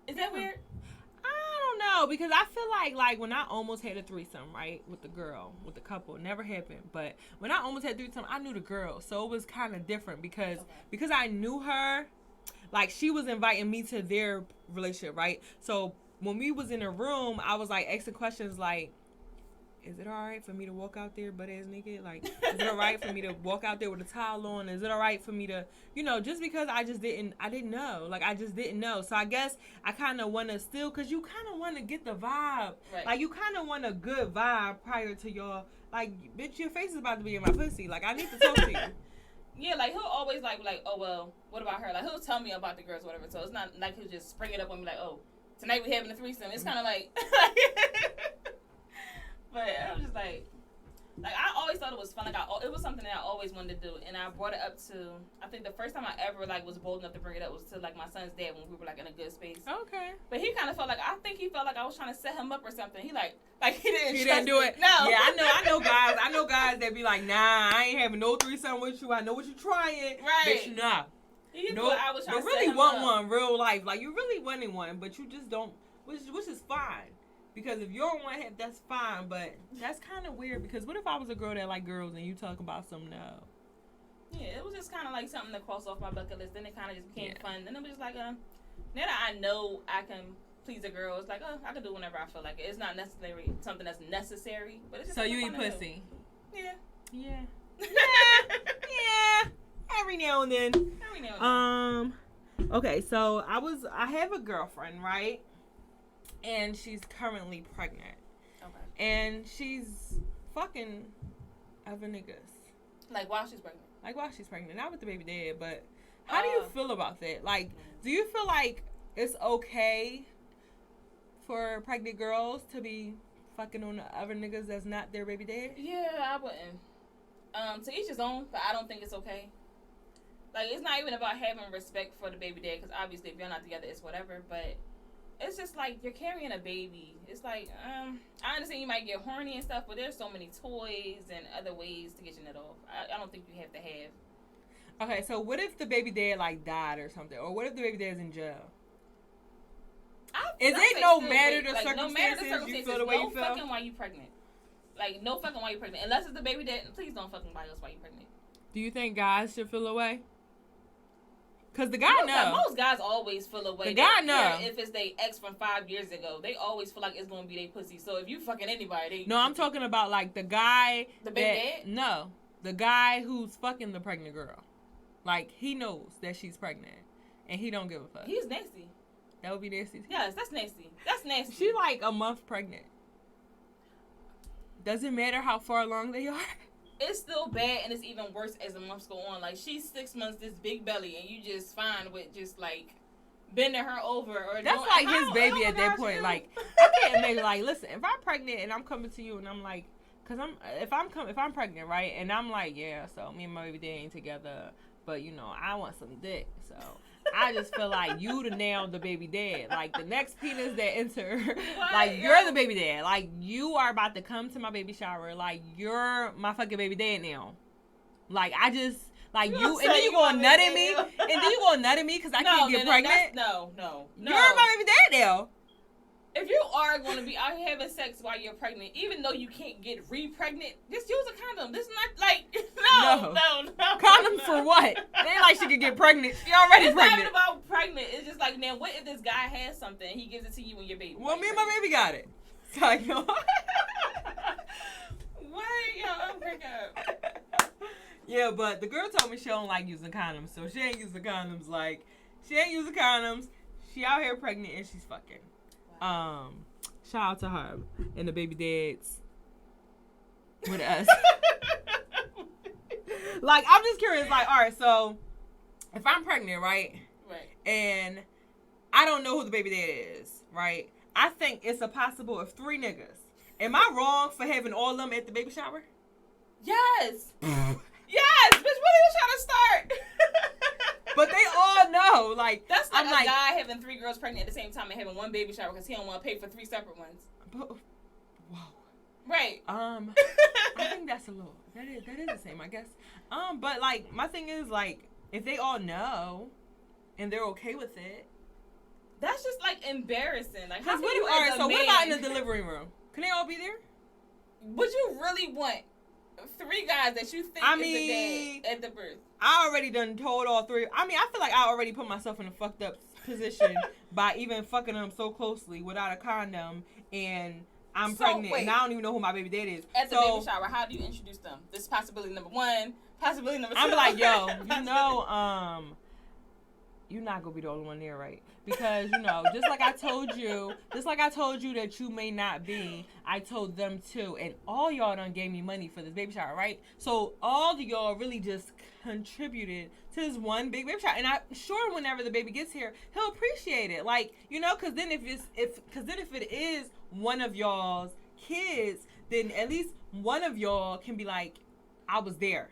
Is that weird? I don't know, because I feel like when I almost had a threesome, right, with the girl, with the couple, never happened. But when I almost had a threesome, I knew the girl, so it was kind of different because I knew her. Like she was inviting me to their relationship, right? So when we was in a room, I was like asking questions like, is it all right for me to walk out there butt ass naked? Like, is it all right for me to walk out there with a towel on? Is it all right for me to, just because I didn't know. Like, I just didn't know. So I guess I kind of want to still, because you kind of want to get the vibe. Right. Like, you kind of want a good vibe prior to your, like, bitch, your face is about to be in my pussy. Like, I need to talk to you. Yeah, like, he'll always, like, oh, well, what about her? Like, he'll tell me about the girls or whatever. So it's not like he'll just spring it up on me like, oh, tonight we having a threesome. It's kind of like... But I was just like I always thought it was fun. Like it was something that I always wanted to do, and I brought it up to. I think the first time I ever like was bold enough to bring it up was to like my son's dad when we were like in a good space. Okay. But he kind of felt like I was trying to set him up or something. He he didn't. He didn't do it. No. Yeah, I know guys that be like, nah, I ain't having no threesome with you. I know what you're trying. Right. Bitch, nah. No, I was trying you to really set him want up. one real life. Like you really wanted one, but you just don't. Which is fine. Because if you don't want him, that's fine. But that's kind of weird. Because what if I was a girl that like girls and you talk about some no? Yeah, it was just kind of like something to cross off my bucket list. Then it kind of just became fun. Then it was just like, now that I know I can please a girl, it's like, I can do whenever I feel like it. It's not necessarily something that's necessary. But it's just so you eat pussy? Yeah. Yeah. Yeah. Every now and then. Okay, so I have a girlfriend, right? And she's currently pregnant. Okay. And she's fucking other niggas. Like while she's pregnant? Like while she's pregnant. Not with the baby dad, but how do you feel about that? Like, do you feel like it's okay for pregnant girls to be fucking on the other niggas that's not their baby dad? Yeah, I wouldn't. To each his own, but I don't think it's okay. Like, it's not even about having respect for the baby dad, because obviously if you're not together, it's whatever, but... It's just like you're carrying a baby. It's like, I understand you might get horny and stuff, but there's so many toys and other ways to get your nut off. I don't think you have to have. Okay, so what if the baby dad like died or something? Or what if the baby dad's in jail? Is it no matter the circumstances you feel the way you feel? No fucking while you pregnant. Like, no fucking while you pregnant. Unless it's the baby dad, please don't fucking buy us while you pregnant. Do you think guys should feel away? Because the guy knows. Most guys always feel away. The guy knows. If it's their ex from 5 years ago, they always feel like it's going to be their pussy. So if you fucking anybody, No, I'm talking about like the guy. The big dad? No. The guy who's fucking the pregnant girl. Like, he knows that she's pregnant. And he don't give a fuck. He's nasty. That would be nasty. Yes, that's nasty. That's nasty. She like a month pregnant. Doesn't matter how far along they are. It's still bad, and it's even worse as the months go on. Like, she's 6 months, this big belly, and you just fine with just, like, bending her over. Or that's doing, like his baby at that point. Like, I can't make, like, listen, if I'm pregnant and I'm coming to you and I'm like, because if I'm pregnant, right, and I'm like, yeah, so me and my baby dad ain't together, but, I want some dick, so I just feel like you the now the baby dad. Like, the next penis that enter, like, you're the baby dad. Like, you are about to come to my baby shower. Like, you're my fucking baby dad now. Like, I just, like, you and then you gonna nut at me. And then you gonna nut at me because I can't get pregnant. No. You're my baby dad now. If you are going to be out here having sex while you're pregnant, even though you can't get re-pregnant, just use a condom. This is not like, no. Condom for what? It ain't like she could get pregnant. She already pregnant. It's not even about pregnant. It's just like, man, what if this guy has something? He gives it to you and your baby. Well, me and my baby got it. It's like, What? Yo, I'm breaking up. Yeah, but the girl told me she don't like using condoms, so she ain't using condoms. Like, she ain't using condoms. She out here pregnant and she's fucking. Shout out to her and the baby dads with us. Like, I'm just curious, like, all right, so if I'm pregnant, right? And I don't know who the baby dad is, right? I think it's a possible of 3 niggas. Am I wrong for having all of them at the baby shower? Yes. Yes, bitch, what are you trying to start? But they all know. know. Like, That's like I'm a like, guy having 3 girls pregnant at the same time and having one baby shower because he don't want to pay for 3 separate ones. but, whoa. Right. I think that's a little. That is the same, I guess. But like, my thing is like, if they all know, and they're okay with it, that's just like embarrassing. Like, how because can you? All right, so man, what about in the delivery room? Can they all be there? Would you really want 3 guys that you think is the dad at the birth? I already done told all 3. I mean, I feel like I already put myself in a fucked up position by even fucking them so closely without a condom, and I'm pregnant, and I don't even know who my baby dad is. At the baby shower, how do you introduce them? This is possibility number 1, possibility number 2. I'm like, yo, you know, you're not gonna be the only one there, right? Because, you know, just like I told you that you may not be, I told them too, and all y'all done gave me money for this baby shower, right? So all of y'all really just contributed to this one big baby shower, and I'm sure whenever the baby gets here, he'll appreciate it, like, you know, because then if it is one of y'all's kids, then at least one of y'all can be like, I was there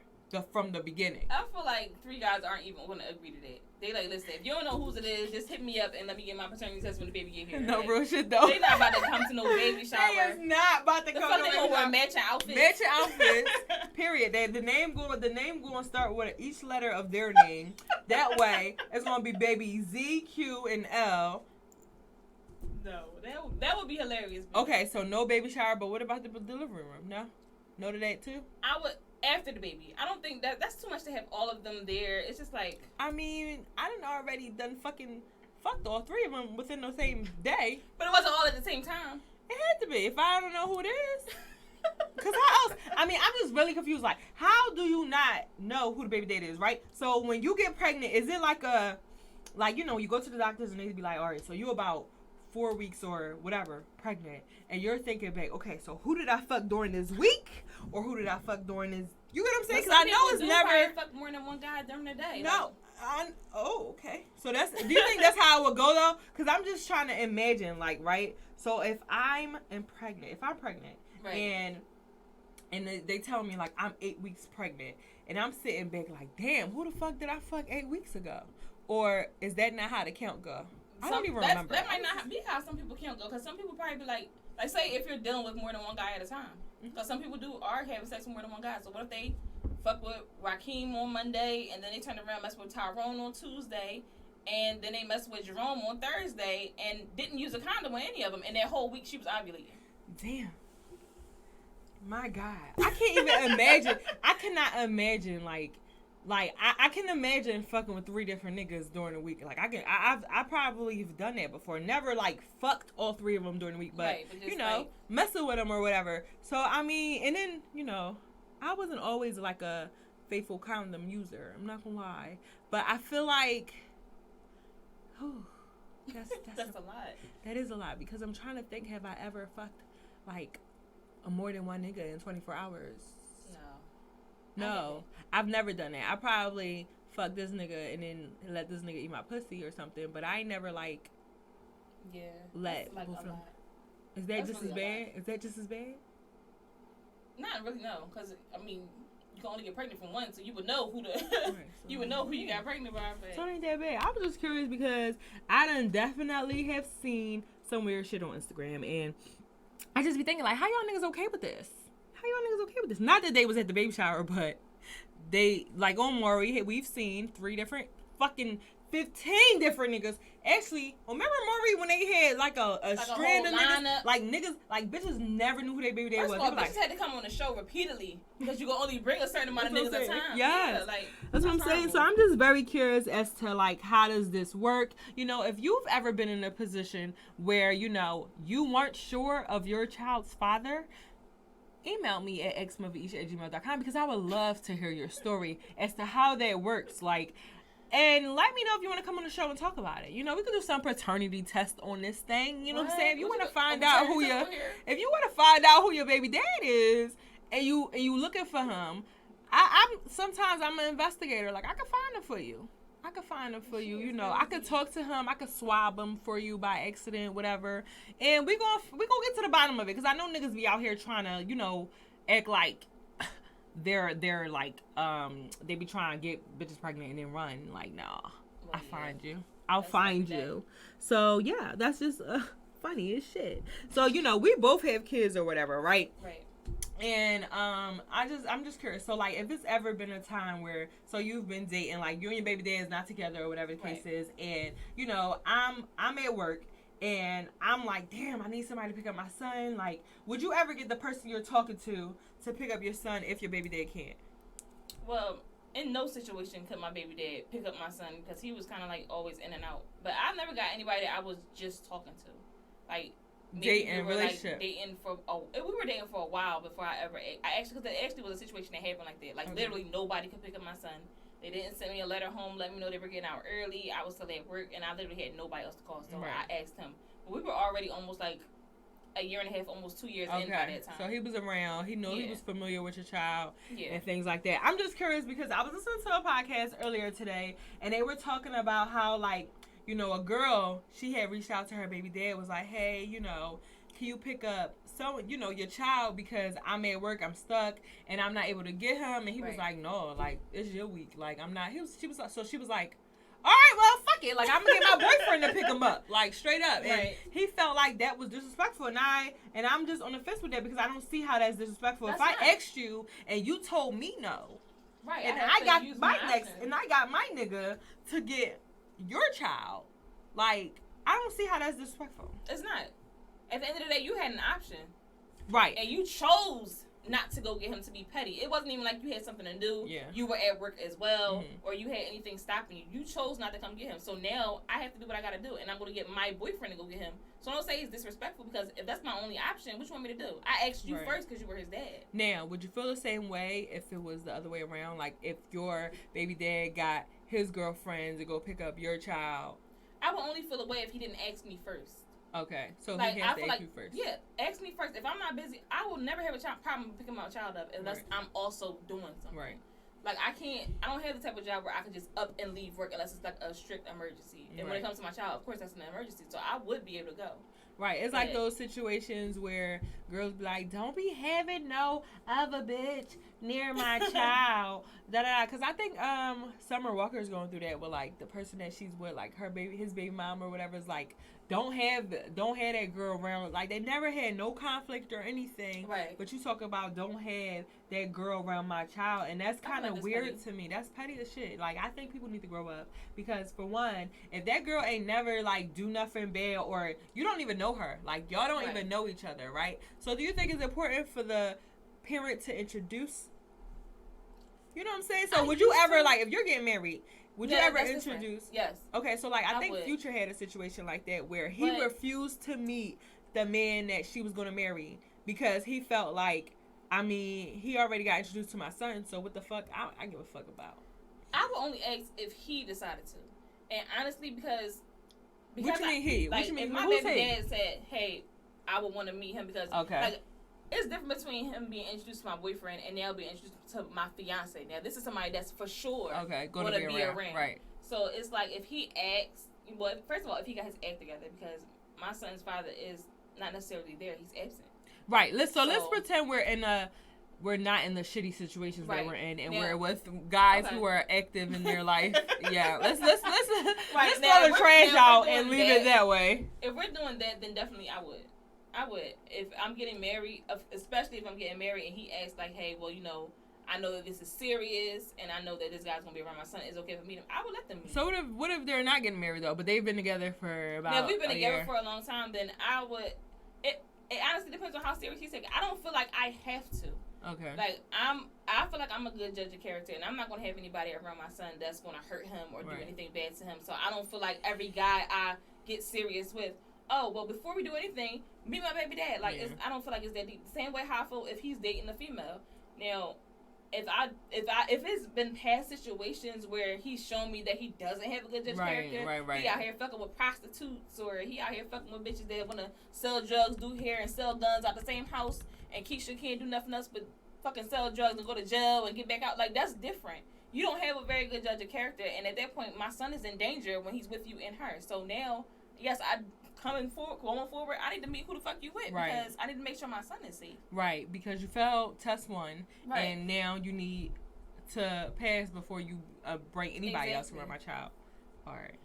from the beginning. I feel like 3 guys aren't even going to agree to that. They like, listen, if you don't know whose it is, just hit me up and let me get my paternity test when the baby get here. No, like, real shit though. They not about to come to no baby shower. They is not about to come to no baby shower. Wear matching outfits. Matching outfits. Period. The name going to start with each letter of their name. That way, it's going to be baby Z, Q, and L. No, that would be hilarious. Okay, so no baby shower, but what about the delivery room? No to that too? I would. After the baby. I don't think that's too much to have all of them there. It's just like, I mean, I done already fucked all 3 of them within the same day. But it wasn't all at the same time. It had to be. If I don't know who it is. Because how else? I mean, I'm just really confused. Like, how do you not know who the baby dad is, right? So when you get pregnant, is it like you know, you go to the doctors and they be like, all right, so you about 4 weeks or whatever pregnant, and you're thinking back, okay, so who did I fuck during this week, or who did I fuck during this? You get what I'm saying? Because I know it's never fuck more than one guy during the day. No, okay. So do you think that's how it would go though? Because I'm just trying to imagine, like, right? So if I'm pregnant, right. and they tell me like I'm 8 weeks pregnant, and I'm sitting back like, damn, who the fuck did I fuck 8 weeks ago? Or is that not how the count go? I don't even remember. That might not be how some people count go, because some people probably be like say if you're dealing with more than one guy at a time. Because some people are having sex with more than one guy. So what if they fuck with Rakeem on Monday, and then they turn around and mess with Tyrone on Tuesday, and then they mess with Jerome on Thursday, and didn't use a condom on any of them, and that whole week she was ovulating. Damn. My God. I can't even imagine. I cannot imagine, like I can imagine fucking with 3 different niggas during the week. Like I probably have done that before. Never like fucked all 3 of them during the week, but you know, like, messing with them or whatever. So I mean, and then you know, I wasn't always like a faithful condom user. I'm not gonna lie, but I feel like, that's a lot. That is a lot, because I'm trying to think. Have I ever fucked like more than one nigga in 24 hours? No, I've never done that. I probably fuck this nigga and then let this nigga eat my pussy or something, but I ain't never like let like both of them. Is that that's just really as bad? Is that just as bad? Not really, no, because I mean, you can only get pregnant from one, so you would know who you would know who you got pregnant by. But So it ain't that bad. I was just curious because I done definitely have seen some weird shit on Instagram, and I just be thinking like, how y'all niggas okay with this? How y'all niggas okay with this? Not that they was at the baby shower, but they, like on Maury, we've seen 3 different, fucking 15 different niggas. Actually, remember Maury when they had like a strand of niggas? Like niggas, like bitches never knew who their baby dad was. First of all, bitches had to come on the show repeatedly because you can only bring a certain amount of niggas at a time. Yes. Yeah, like, that's what I'm saying. So I'm just very curious as to like, how does this work? You know, if you've ever been in a position where, you know, you weren't sure of your child's father, email me at xmoveesh@gmail.com, because I would love to hear your story as to how that works. Like, and let me know if you want to come on the show and talk about it. You know, we could do some paternity test on this thing. You know what I'm saying? If you want to find out who your baby dad is, and you looking for him, sometimes I'm an investigator. Like, I can find him for you. You know, I could talk to him. I could swab him for you by accident, whatever. And we gonna get to the bottom of it, because I know niggas be out here trying to, you know, act like they're like they be trying to get bitches pregnant and then run. Like, nah. Well, I find you. I'll That's find like you. So yeah, that's just funny as shit. So we both have kids or whatever, right? Right. And I'm just curious. So like, if it's ever been a time where you've been dating, like you and your baby dad's not together or whatever the case is, and I'm at work and I'm like, damn, I need somebody to pick up my son. Like, would you ever get the person you're talking to pick up your son if your baby dad can't? Well, in no situation could my baby dad pick up my son because he was kind of like always in and out. But I never got anybody that I was just talking to, like. Dating relationship. Like, we were dating for a while before I actually, because it actually was a situation that happened like that. Like, literally nobody could pick up my son. They didn't send me a letter home, let me know they were getting out early. I was still at work, and I literally had nobody else to call. So I asked him. But we were already almost like a year and a half, almost 2 years in by that time. So he was around. He knew he was familiar with your child and things like that. I'm just curious because I was listening to a podcast earlier today, and they were talking about how, like, a girl, she had reached out to her baby dad, was like, hey, can you pick up your child because I'm at work, I'm stuck, and I'm not able to get him. And he was like, no, like, it's your week. Like, I'm not. She was like, all right, well, fuck it. Like, I'm going to get my boyfriend to pick him up, like, straight up. And he felt like that was disrespectful. And I'm just on the fence with that because I don't see how that's disrespectful. If I asked you and you told me no, and I got my nigga to get your child, like, I don't see how that's disrespectful. It's not. At the end of the day, you had an option, right? And you chose not to go get him to be petty. It wasn't even like you had something to do. Yeah. You were at work as well, or you had anything stopping you. You chose not to come get him. So now I have to do what I got to do, and I'm going to get my boyfriend to go get him. So don't say it's disrespectful because if that's my only option, what you want me to do? I asked you first because you were his dad. Now, would you feel the same way if it was the other way around? Like, if your baby dad got his girlfriend to go pick up your child? I would only feel the way if he didn't ask me first. Okay, so like, he has to ask you first. Yeah, ask me first. If I'm not busy, I will never have a problem picking my child up unless I'm also doing something. Right. Like, I don't have the type of job where I can just up and leave work unless it's like a strict emergency. And when it comes to my child, of course, that's an emergency. So I would be able to go. Right. It's like those situations where girls be like, don't be having no other bitch near my child. Because I think Summer Walker's going through that with, like, the person that she's with, like, his baby mom or whatever is like, don't have that girl around. Like, they never had no conflict or anything. Right. But you talk about don't have that girl around my child. And that's kind of weird to me. That's petty as shit. Like, I think people need to grow up. Because, for one, if that girl ain't never, like, do nothing bad or you don't even know her. Like, y'all don't even know each other, right? So, do you think it's important for the parent to introduce? You know what I'm saying? So, would you ever, like, if you're getting married, would you ever introduce? Different. Yes. Okay, so, like, I think Future had a situation like that where he refused to meet the man that she was going to marry because he felt like, I mean, he already got introduced to my son, so what the fuck? I give a fuck about. I would only ask if he decided to. And honestly, because what you mean he? Like, what you mean? If my baby dad said, hey, I would want to meet him because, like, it's different between him being introduced to my boyfriend and now being introduced to my fiance. Now, this is somebody that's for sure going to be around. Right. So, it's like if he asks, well, first of all, if he got his act together, because my son's father is not necessarily there. He's absent. Right. Let's pretend we're not in the shitty situations that we're in, and we're with guys who are active in their life. Yeah. Let's throw the trash out and leave it that way. If we're doing that, then definitely I would. If I'm getting married, especially if I'm getting married and he asks, like, hey, well, I know that this is serious and I know that this guy's going to be around my son. It's okay for me to, I would let them meet. So what if they're not getting married, though, but they've been together for about Now, if we've been together for a long time, then I would, it honestly depends on how serious he's taking. I don't feel like I have to. Okay. Like, I feel like I'm a good judge of character, and I'm not going to have anybody around my son that's going to hurt him or do anything bad to him. So I don't feel like every guy I get serious with, oh, well, before we do anything, meet my baby dad. Like, I don't feel like it's that deep. The same way how I feel if he's dating a female. Now, if it's been past situations where he's shown me that he doesn't have a good judge of character, he out here fucking with prostitutes, or he out here fucking with bitches that want to sell drugs, do hair, and sell guns out the same house, and Keisha can't do nothing else but fucking sell drugs and go to jail and get back out. Like, that's different. You don't have a very good judge of character, and at that point, my son is in danger when he's with you and her. So now, yes, going forward, I need to meet who the fuck you with because I need to make sure my son is safe. Right, because you failed test one, and now you need to pass before you bring anybody else around my child. All right.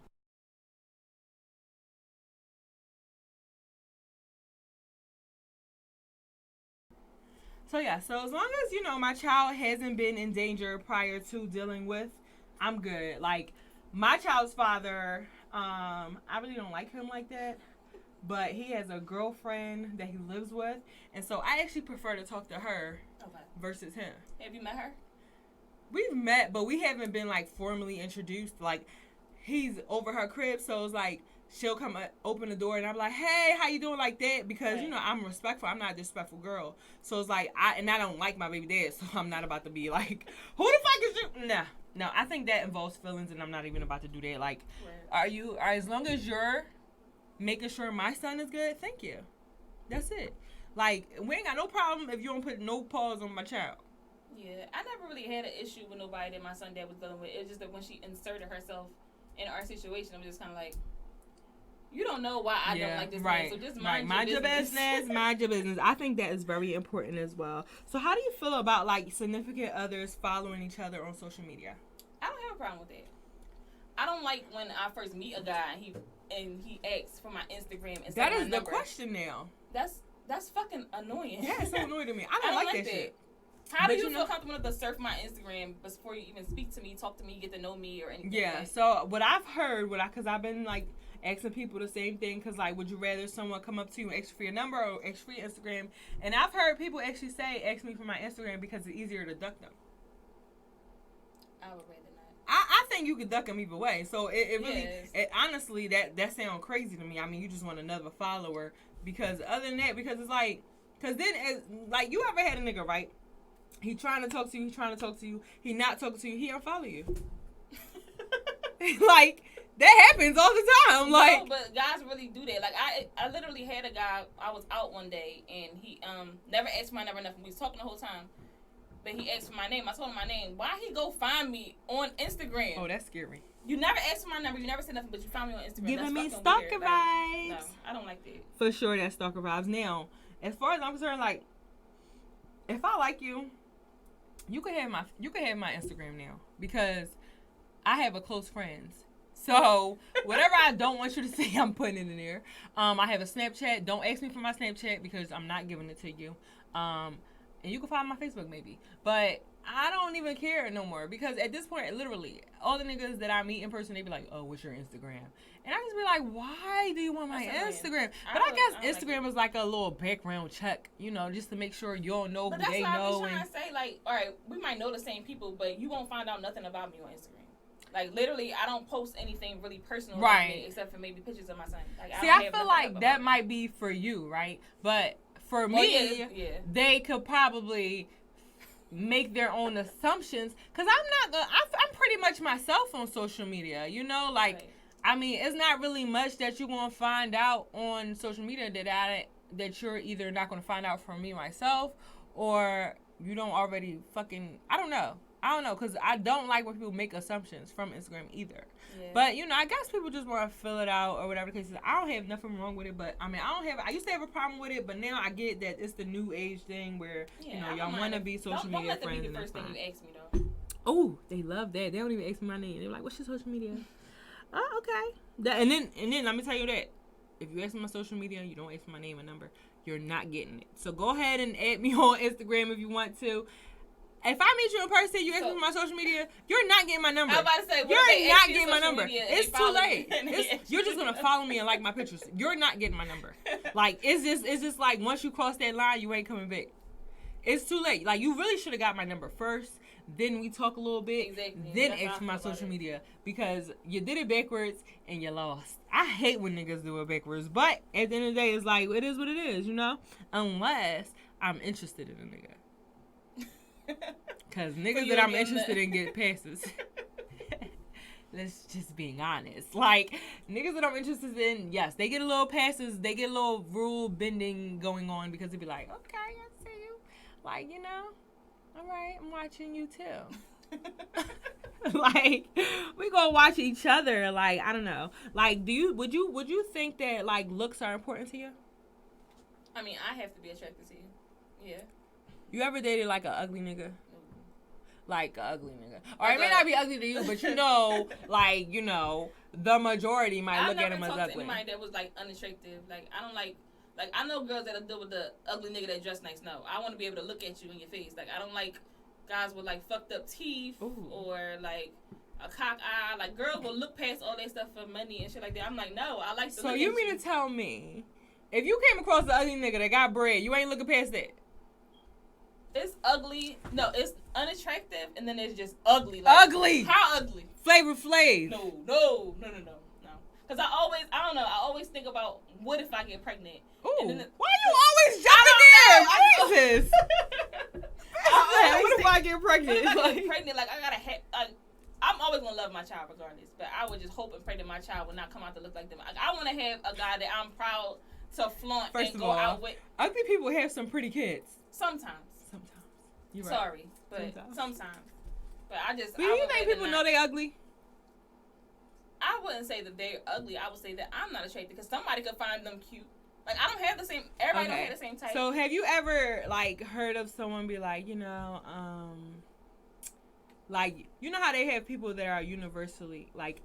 So yeah, so as long as my child hasn't been in danger prior to dealing with, I'm good. Like my child's father, I really don't like him like that, but he has a girlfriend that he lives with, and so I actually prefer to talk to her versus him. Have you met her? We've met, but we haven't been like formally introduced. Like he's over her crib, so it's like she'll come open the door and I'm like, hey, how you doing, like that, because I'm respectful. I'm not a disrespectful girl, so it's like I don't like my baby dad, so I'm not about to be like, who the fuck is you? No, I think that involves feelings, and I'm not even about to do that. Like, as long as you're making sure my son is good, thank you. That's it. Like, we ain't got no problem if you don't put no pause on my child. Yeah, I never really had an issue with nobody that my son dad was dealing with. It's just that when she inserted herself in our situation, I'm just kind of like, you don't know why I don't like this man, so just mind your business. Mind your business. I think that is very important as well. So how do you feel about like significant others following each other on social media? I don't have a problem with that. I don't like when I first meet a guy and he asks for my Instagram and that is the question now. That's fucking annoying. Yeah, it's so annoying to me. I don't like that shit. How do you feel comfortable enough to surf my Instagram before you even speak to me, talk to me, get to know me, or anything? Yeah. So what I've heard, because I've been like asking people the same thing, because like, would you rather someone come up to you and ask for your number or ask for your Instagram? And I've heard people actually say, ask me for my Instagram because it's easier to duck them. I would rather not. I think you could duck them either way. So it really, honestly, that sounds crazy to me. I mean, you just want another follower, because other than that, because it's like, because then, like, you ever had a nigga, right? He trying to talk to you, he not talking to you, he unfollow you. Like, that happens all the time. Like, no, but guys really do that. Like, I literally had a guy, I was out one day, and he never asked for my number, nothing. We was talking the whole time, but he asked for my name. I told him my name. Why he go find me on Instagram? Oh, that's scary. You never asked for my number, you never said nothing, but you found me on Instagram. Giving me stalker vibes. No, I don't like that. For sure, that's stalker vibes. Now, as far as I'm concerned, like, if I like you, you can have my Instagram now, because I have a close friends. So whatever I don't want you to see, I'm putting it in there. I have a Snapchat. Don't ask me for my Snapchat because I'm not giving it to you. And you can find my Facebook maybe, but I don't even care no more, because at this point, literally, all the niggas that I meet in person, they be like, "Oh, what's your Instagram?" And I just be like, "Why do you want my Instagram?" But I guess Instagram is like a little background check, just to make sure you don't know who they know. But that's what I was trying to say. Like, all right, we might know the same people, but you won't find out nothing about me on Instagram. Like, literally, I don't post anything really personal about me, except for maybe pictures of my son. Like, I feel like that might be for you, right? But for me, they could probably make their own assumptions, because I'm pretty much myself on social media, like, I mean, it's not really much that you're going to find out on social media that you're either not going to find out from me myself, or you don't already fucking, I don't know, because I don't like when people make assumptions from Instagram either. Yeah. But, I guess people just want to fill it out or whatever the case is. I don't have nothing wrong with it, but, I mean, I used to have a problem with it, but now I get that it's the new age thing where, y'all want to be social media friends. Don't let that be the first thing you ask me, though. Oh, they love that. They don't even ask me my name. They're like, what's your social media? Oh, okay. And then let me tell you that. If you ask me my social media and you don't ask me my name and number, you're not getting it. So go ahead and add me on Instagram if you want to. If I meet you in person, you ask me my social media, you're not getting my number. I was about to say, you're not getting my number. It's too late. You're just gonna follow me and like my pictures. You're not getting my number. Like, it's just like, once you cross that line, you ain't coming back. It's too late. Like, you really should have got my number first. Then we talk a little bit. Exactly. Then ask for my social media, because you did it backwards and you lost. I hate when niggas do it backwards, but at the end of the day, it's like, it is what it is, Unless I'm interested in a nigga. Because niggas that I'm interested in get passes. Let's just being honest. Like, niggas that I'm interested in, yes, they get a little passes. They get a little rule bending going on, because they be like, okay, I see you. Like, all right, I'm watching you too. Like, we gonna watch each other. Like, I don't know. Like, would you think that, like, looks are important to you? I mean, I have to be attracted to you. Yeah. You ever dated like an ugly nigga? like an ugly nigga. Or it may not be ugly to you, but you know, like, you know, the majority might look at him as ugly. I never talked to anybody that was, like, unattractive. Like, I don't like, I know girls that'll deal with the ugly nigga that dress nice. No, I want to be able to look at you in your face. Like, I don't like guys with, like, fucked up teeth or, like, a cock eye. Like, girls will look past all that stuff for money and shit like that. I'm like, no, I like to So you mean to tell me, if you came across an ugly nigga that got bread, you ain't looking past that? It's ugly. No, it's unattractive, and then it's just ugly. Like, ugly. How ugly? Flavor Flav. No. Because I always think about, what if I get pregnant? Ooh. Why you always jumping there? Jesus. What if I get pregnant? What if I get pregnant? Like, I gotta have. I'm always gonna love my child regardless, but I would just hope and pray that my child will not come out to look like them. Like, I want to have a guy that I'm proud to flaunt and go out with. Ugly people have some pretty kids. Sometimes. You're right. Sorry, but sometimes. But do you think people know they ugly? I wouldn't say that they're ugly. I would say that I'm not attracted because somebody could find them cute. Like, I don't have the same. Everybody don't have the same type. So have you ever, like, heard of someone be like, you know, like, you know how they have people that are universally, like,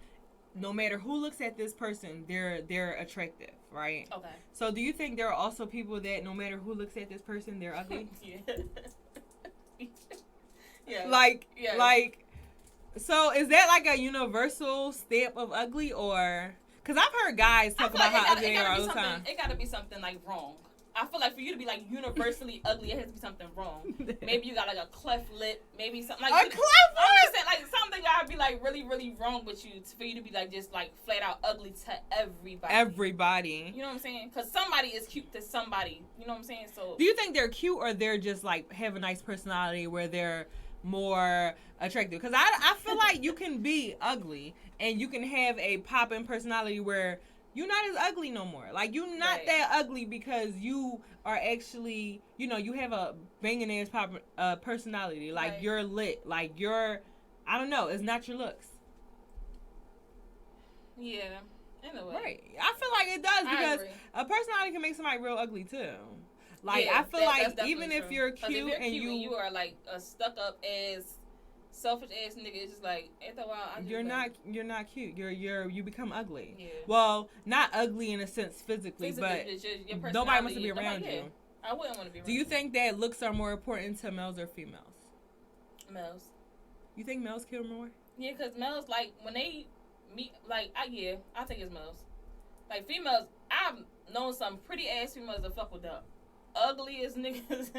no matter who looks at this person, they're attractive, right? Okay. So do you think there are also people that no matter who looks at this person, they're ugly? Yeah. Yeah. Like, so is that like a universal stamp of ugly, or? Because I've heard guys talk about how ugly they are all the time. It got to be something, like, wrong. I feel like for you to be, like, universally ugly, it has to be something wrong. Maybe you got, like, a cleft lip. Maybe something like a cleft lip. I'm just saying, like, something gotta be, like, really, really wrong with you for you to be, like, just, like, flat out ugly to everybody. Everybody. You know what I'm saying? Because somebody is cute to somebody. You know what I'm saying? So. Do you think they're cute, or they're just, like, have a nice personality where they're more attractive? Because I feel like you can be ugly and you can have a poppin' personality where you're not as ugly no more. Like, you're not that ugly because you are actually, you know, you have a banging ass personality. Like, you're lit. Like, you're, I don't know, it's not your looks. Yeah, in a way. Right. I feel like it does, because a personality can make somebody real ugly too. Like, I feel like even if you're cute and you are like a stuck up ass, selfish ass nigga, it's just like after a while you're not cute. You become ugly. Yeah. Well, not ugly in a sense physically, but your nobody wants to be around you. I wouldn't want to be around you. Do you think that looks are more important to males or females? Males. You think males kill more? Yeah, because males, like, when they meet, like, I think it's males. Like, females, I've known some pretty ass females that fuck with the ugliest niggas.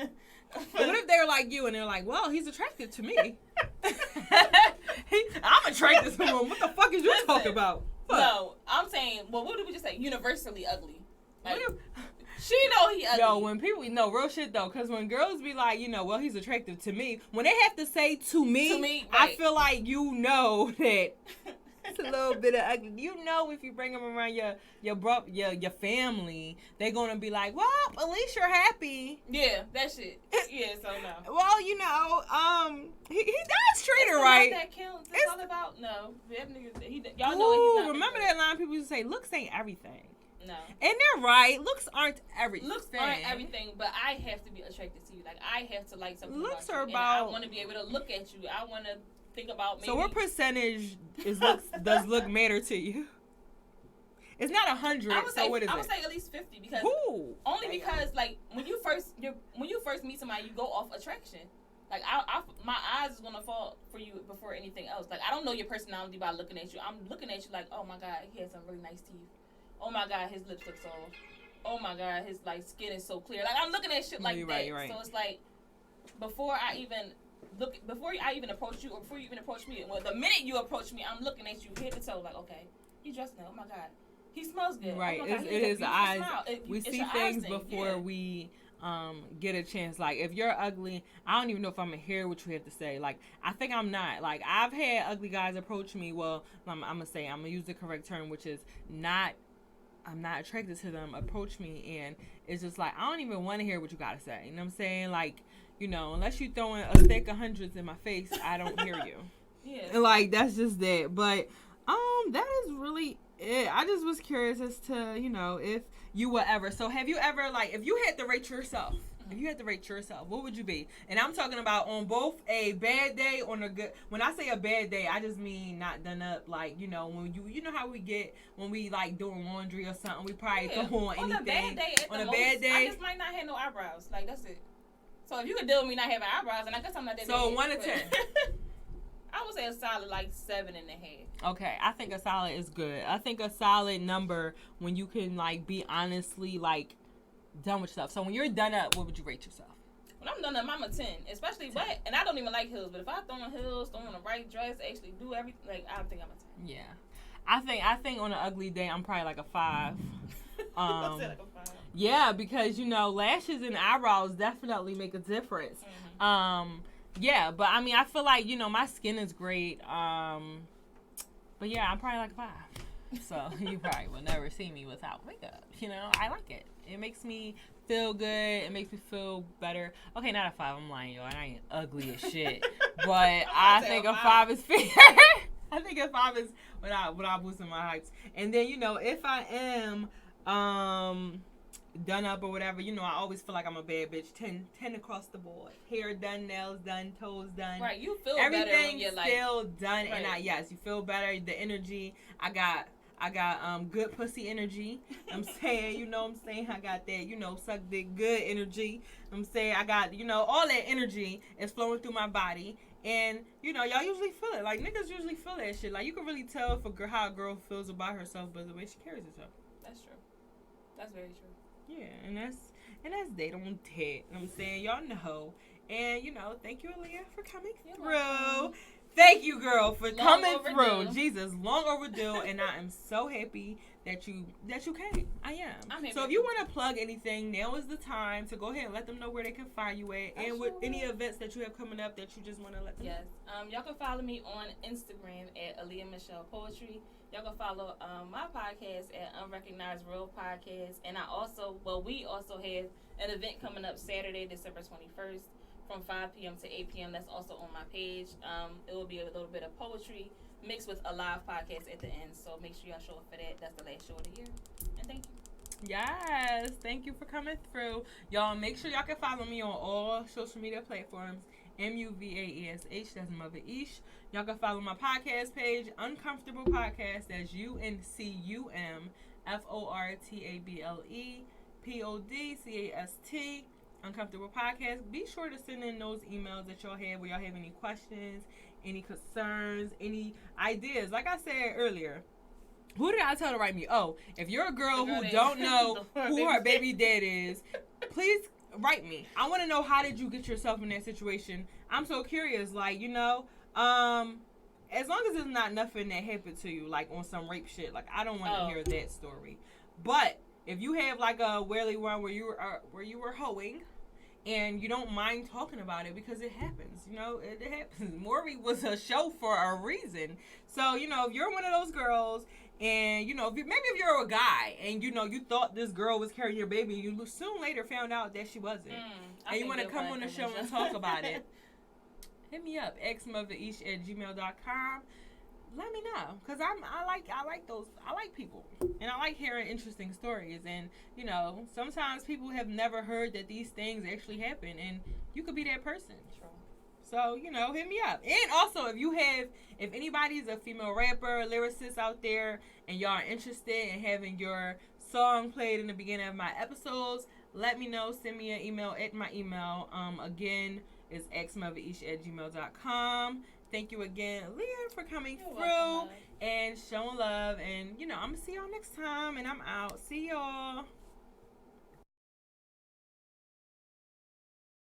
What if they're like you and they're like, well, he's attracted to me. I'm attracted to him. What the fuck is you talking about? What? No, I'm saying, well, what did we just say? Universally ugly. Like, she know he ugly. Yo, when people, no, real shit though, because when girls be like, you know, well, he's attractive to me, when they have to say to me right. I feel like you know that it's a little bit of ugly. You know, if you bring them around your family, they're gonna be like, well, at least you're happy. Yeah, that shit. Yeah, so no. Well, you know, he does treat her right. That counts. It's all about that nigga. Y'all know he's not. Remember that line people used to say, looks ain't everything. No. And they're right. Looks aren't everything. Looks aren't everything, but I have to be attracted to you. Like, I have to like something. Looks about are you. about. And I want to be able to look at you. I want to think about. Maybe. So what percentage does look matter to you? It's not 100. So what is it? I would say at least 50 because because like when you first meet somebody, you go off attraction. Like my eyes is gonna fall for you before anything else. Like, I don't know your personality by looking at you. I'm looking at you like, oh my god, he has some really nice teeth. Oh my god, his lips look soft. Oh my god, his like skin is so clear. Like, I'm looking at shit like that. You're right. So it's like before I even approach you, or before you even approach me, well, the minute you approach me, I'm looking at you head to toe. Like, okay, he dressed now. Oh my god, he smells good. Right. Oh my god, it is the eyes. We it's see things before we get a chance. Like, if you're ugly, I don't even know if I'm gonna hear what you have to say. Like, I think I'm not. Like, I've had ugly guys approach me. Well, I'm gonna use the correct term, which is I'm not attracted to them, approach me, and it's just like, I don't even want to hear what you gotta say. You know what I'm saying? Like, you know, unless you throwing a stack of hundreds in my face, I don't hear you. Yeah. Like, that's just that. But that is really it. I just was curious as to, you know, if you were ever. So have you ever, like, if you had to rate yourself, If you had to rate yourself, what would you be? And I'm talking about on both a bad day, on a good. When I say a bad day, I just mean not done up. Like, you know, when you know how we get when we like doing laundry or something, we probably throw on anything. On a bad day, bad day, I just might not have no eyebrows. Like, that's it. So if you could deal with me not having eyebrows, then I guess I'm not that. So 1 to 10. I would say a solid like 7.5. Okay, I think a solid is good. I think a solid number when you can like be honestly like done with stuff. So when you're done up, what would you rate yourself? When I'm done up, I'm a 10. Especially wet, and I don't even like heels. But if I throw on heels, throw on the right dress, actually do everything, like I think I'm a 10. Yeah, I think on an ugly day, I'm probably like a 5. I said like a 5. Yeah, because you know lashes and eyebrows definitely make a difference. Yeah, but I mean, I feel like, you know, my skin is great. But yeah, I'm probably like a 5. So you probably will never see me without makeup. You know, I like it. It makes me feel good. It makes me feel better. Okay, not a 5. I'm lying, y'all. I ain't ugly as shit. But I think a 5 is fair. I think a 5 is without boosting my heights. And then, you know, if I am done up or whatever, you know, I always feel like I'm a bad bitch. 10 across the board. Hair done, nails done, toes done. Right, you feel better when you're like still done. Right. And yes, you feel better. The energy, I got good pussy energy. I'm saying, you know what I'm saying? I got that, you know, suck dick good energy. I'm saying I got, you know, all that energy is flowing through my body. And, you know, y'all usually feel it. Like, niggas usually feel that shit. Like, you can really tell if how a girl feels about herself by the way she carries herself. That's true. That's very true. Yeah, and that's date on that. You know what I'm saying? Y'all know. And, you know, thank you, Aaliyah, for coming through. Welcome. Thank you, girl, for coming through. Jesus, long overdue, and I am so happy that you came. I am. I'm happy. So if you want to plug anything, now is the time to go ahead and let them know where they can find you at, and with any events that you have coming up that you just want to let them know. Yes. Y'all can follow me on Instagram at Aaliyah Michelle Poetry. Y'all can follow my podcast at Unrecognized Real Podcast. And we also have an event coming up Saturday, December 21st from 5 p.m. to 8 p.m. That's also on my page. It will be a little bit of poetry mixed with a live podcast at the end. So make sure y'all show up for that. That's the last show of the year. And thank you. Yes. Thank you for coming through. Y'all make sure y'all can follow me on all social media platforms. MuvaEsh, that's MuvaEsh. Y'all can follow my podcast page, Uncomfortable Podcast. That's UNCUMFORTABLEPODCAST. Uncomfortable Podcast. Be sure to send in those emails that y'all have where y'all have any questions, any concerns, any ideas. Like I said earlier, who did I tell to write me? Oh, if you're a girl who don't know who her baby dad is, please write me. I want to know, how did you get yourself in that situation? I'm so curious. Like, you know, as long as it's not nothing that happened to you, like on some rape shit, like I don't want to hear that story. But if you have like a whaley one where you were hoeing and you don't mind talking about it, because it happens, you know, it happens. Maury was a show for a reason. So, you know, if you're one of those girls and, you know, maybe if you're a guy and, you know, you thought this girl was carrying your baby and you soon later found out that she wasn't, and you want to come on the show and talk about it, hit me up, xmotheresh@gmail.com. Let me know, because I like people, and I like hearing interesting stories. And, you know, sometimes people have never heard that these things actually happen, and you could be that person. True. So, you know, hit me up. And also, if anybody's a female rapper, lyricist out there, and y'all are interested in having your song played in the beginning of my episodes, let me know. Send me an email at my email. Again, it's xmotheresh@gmail.com. Thank you again, Leah, for coming through and showing love. And, you know, I'm going to see y'all next time. And I'm out. See y'all.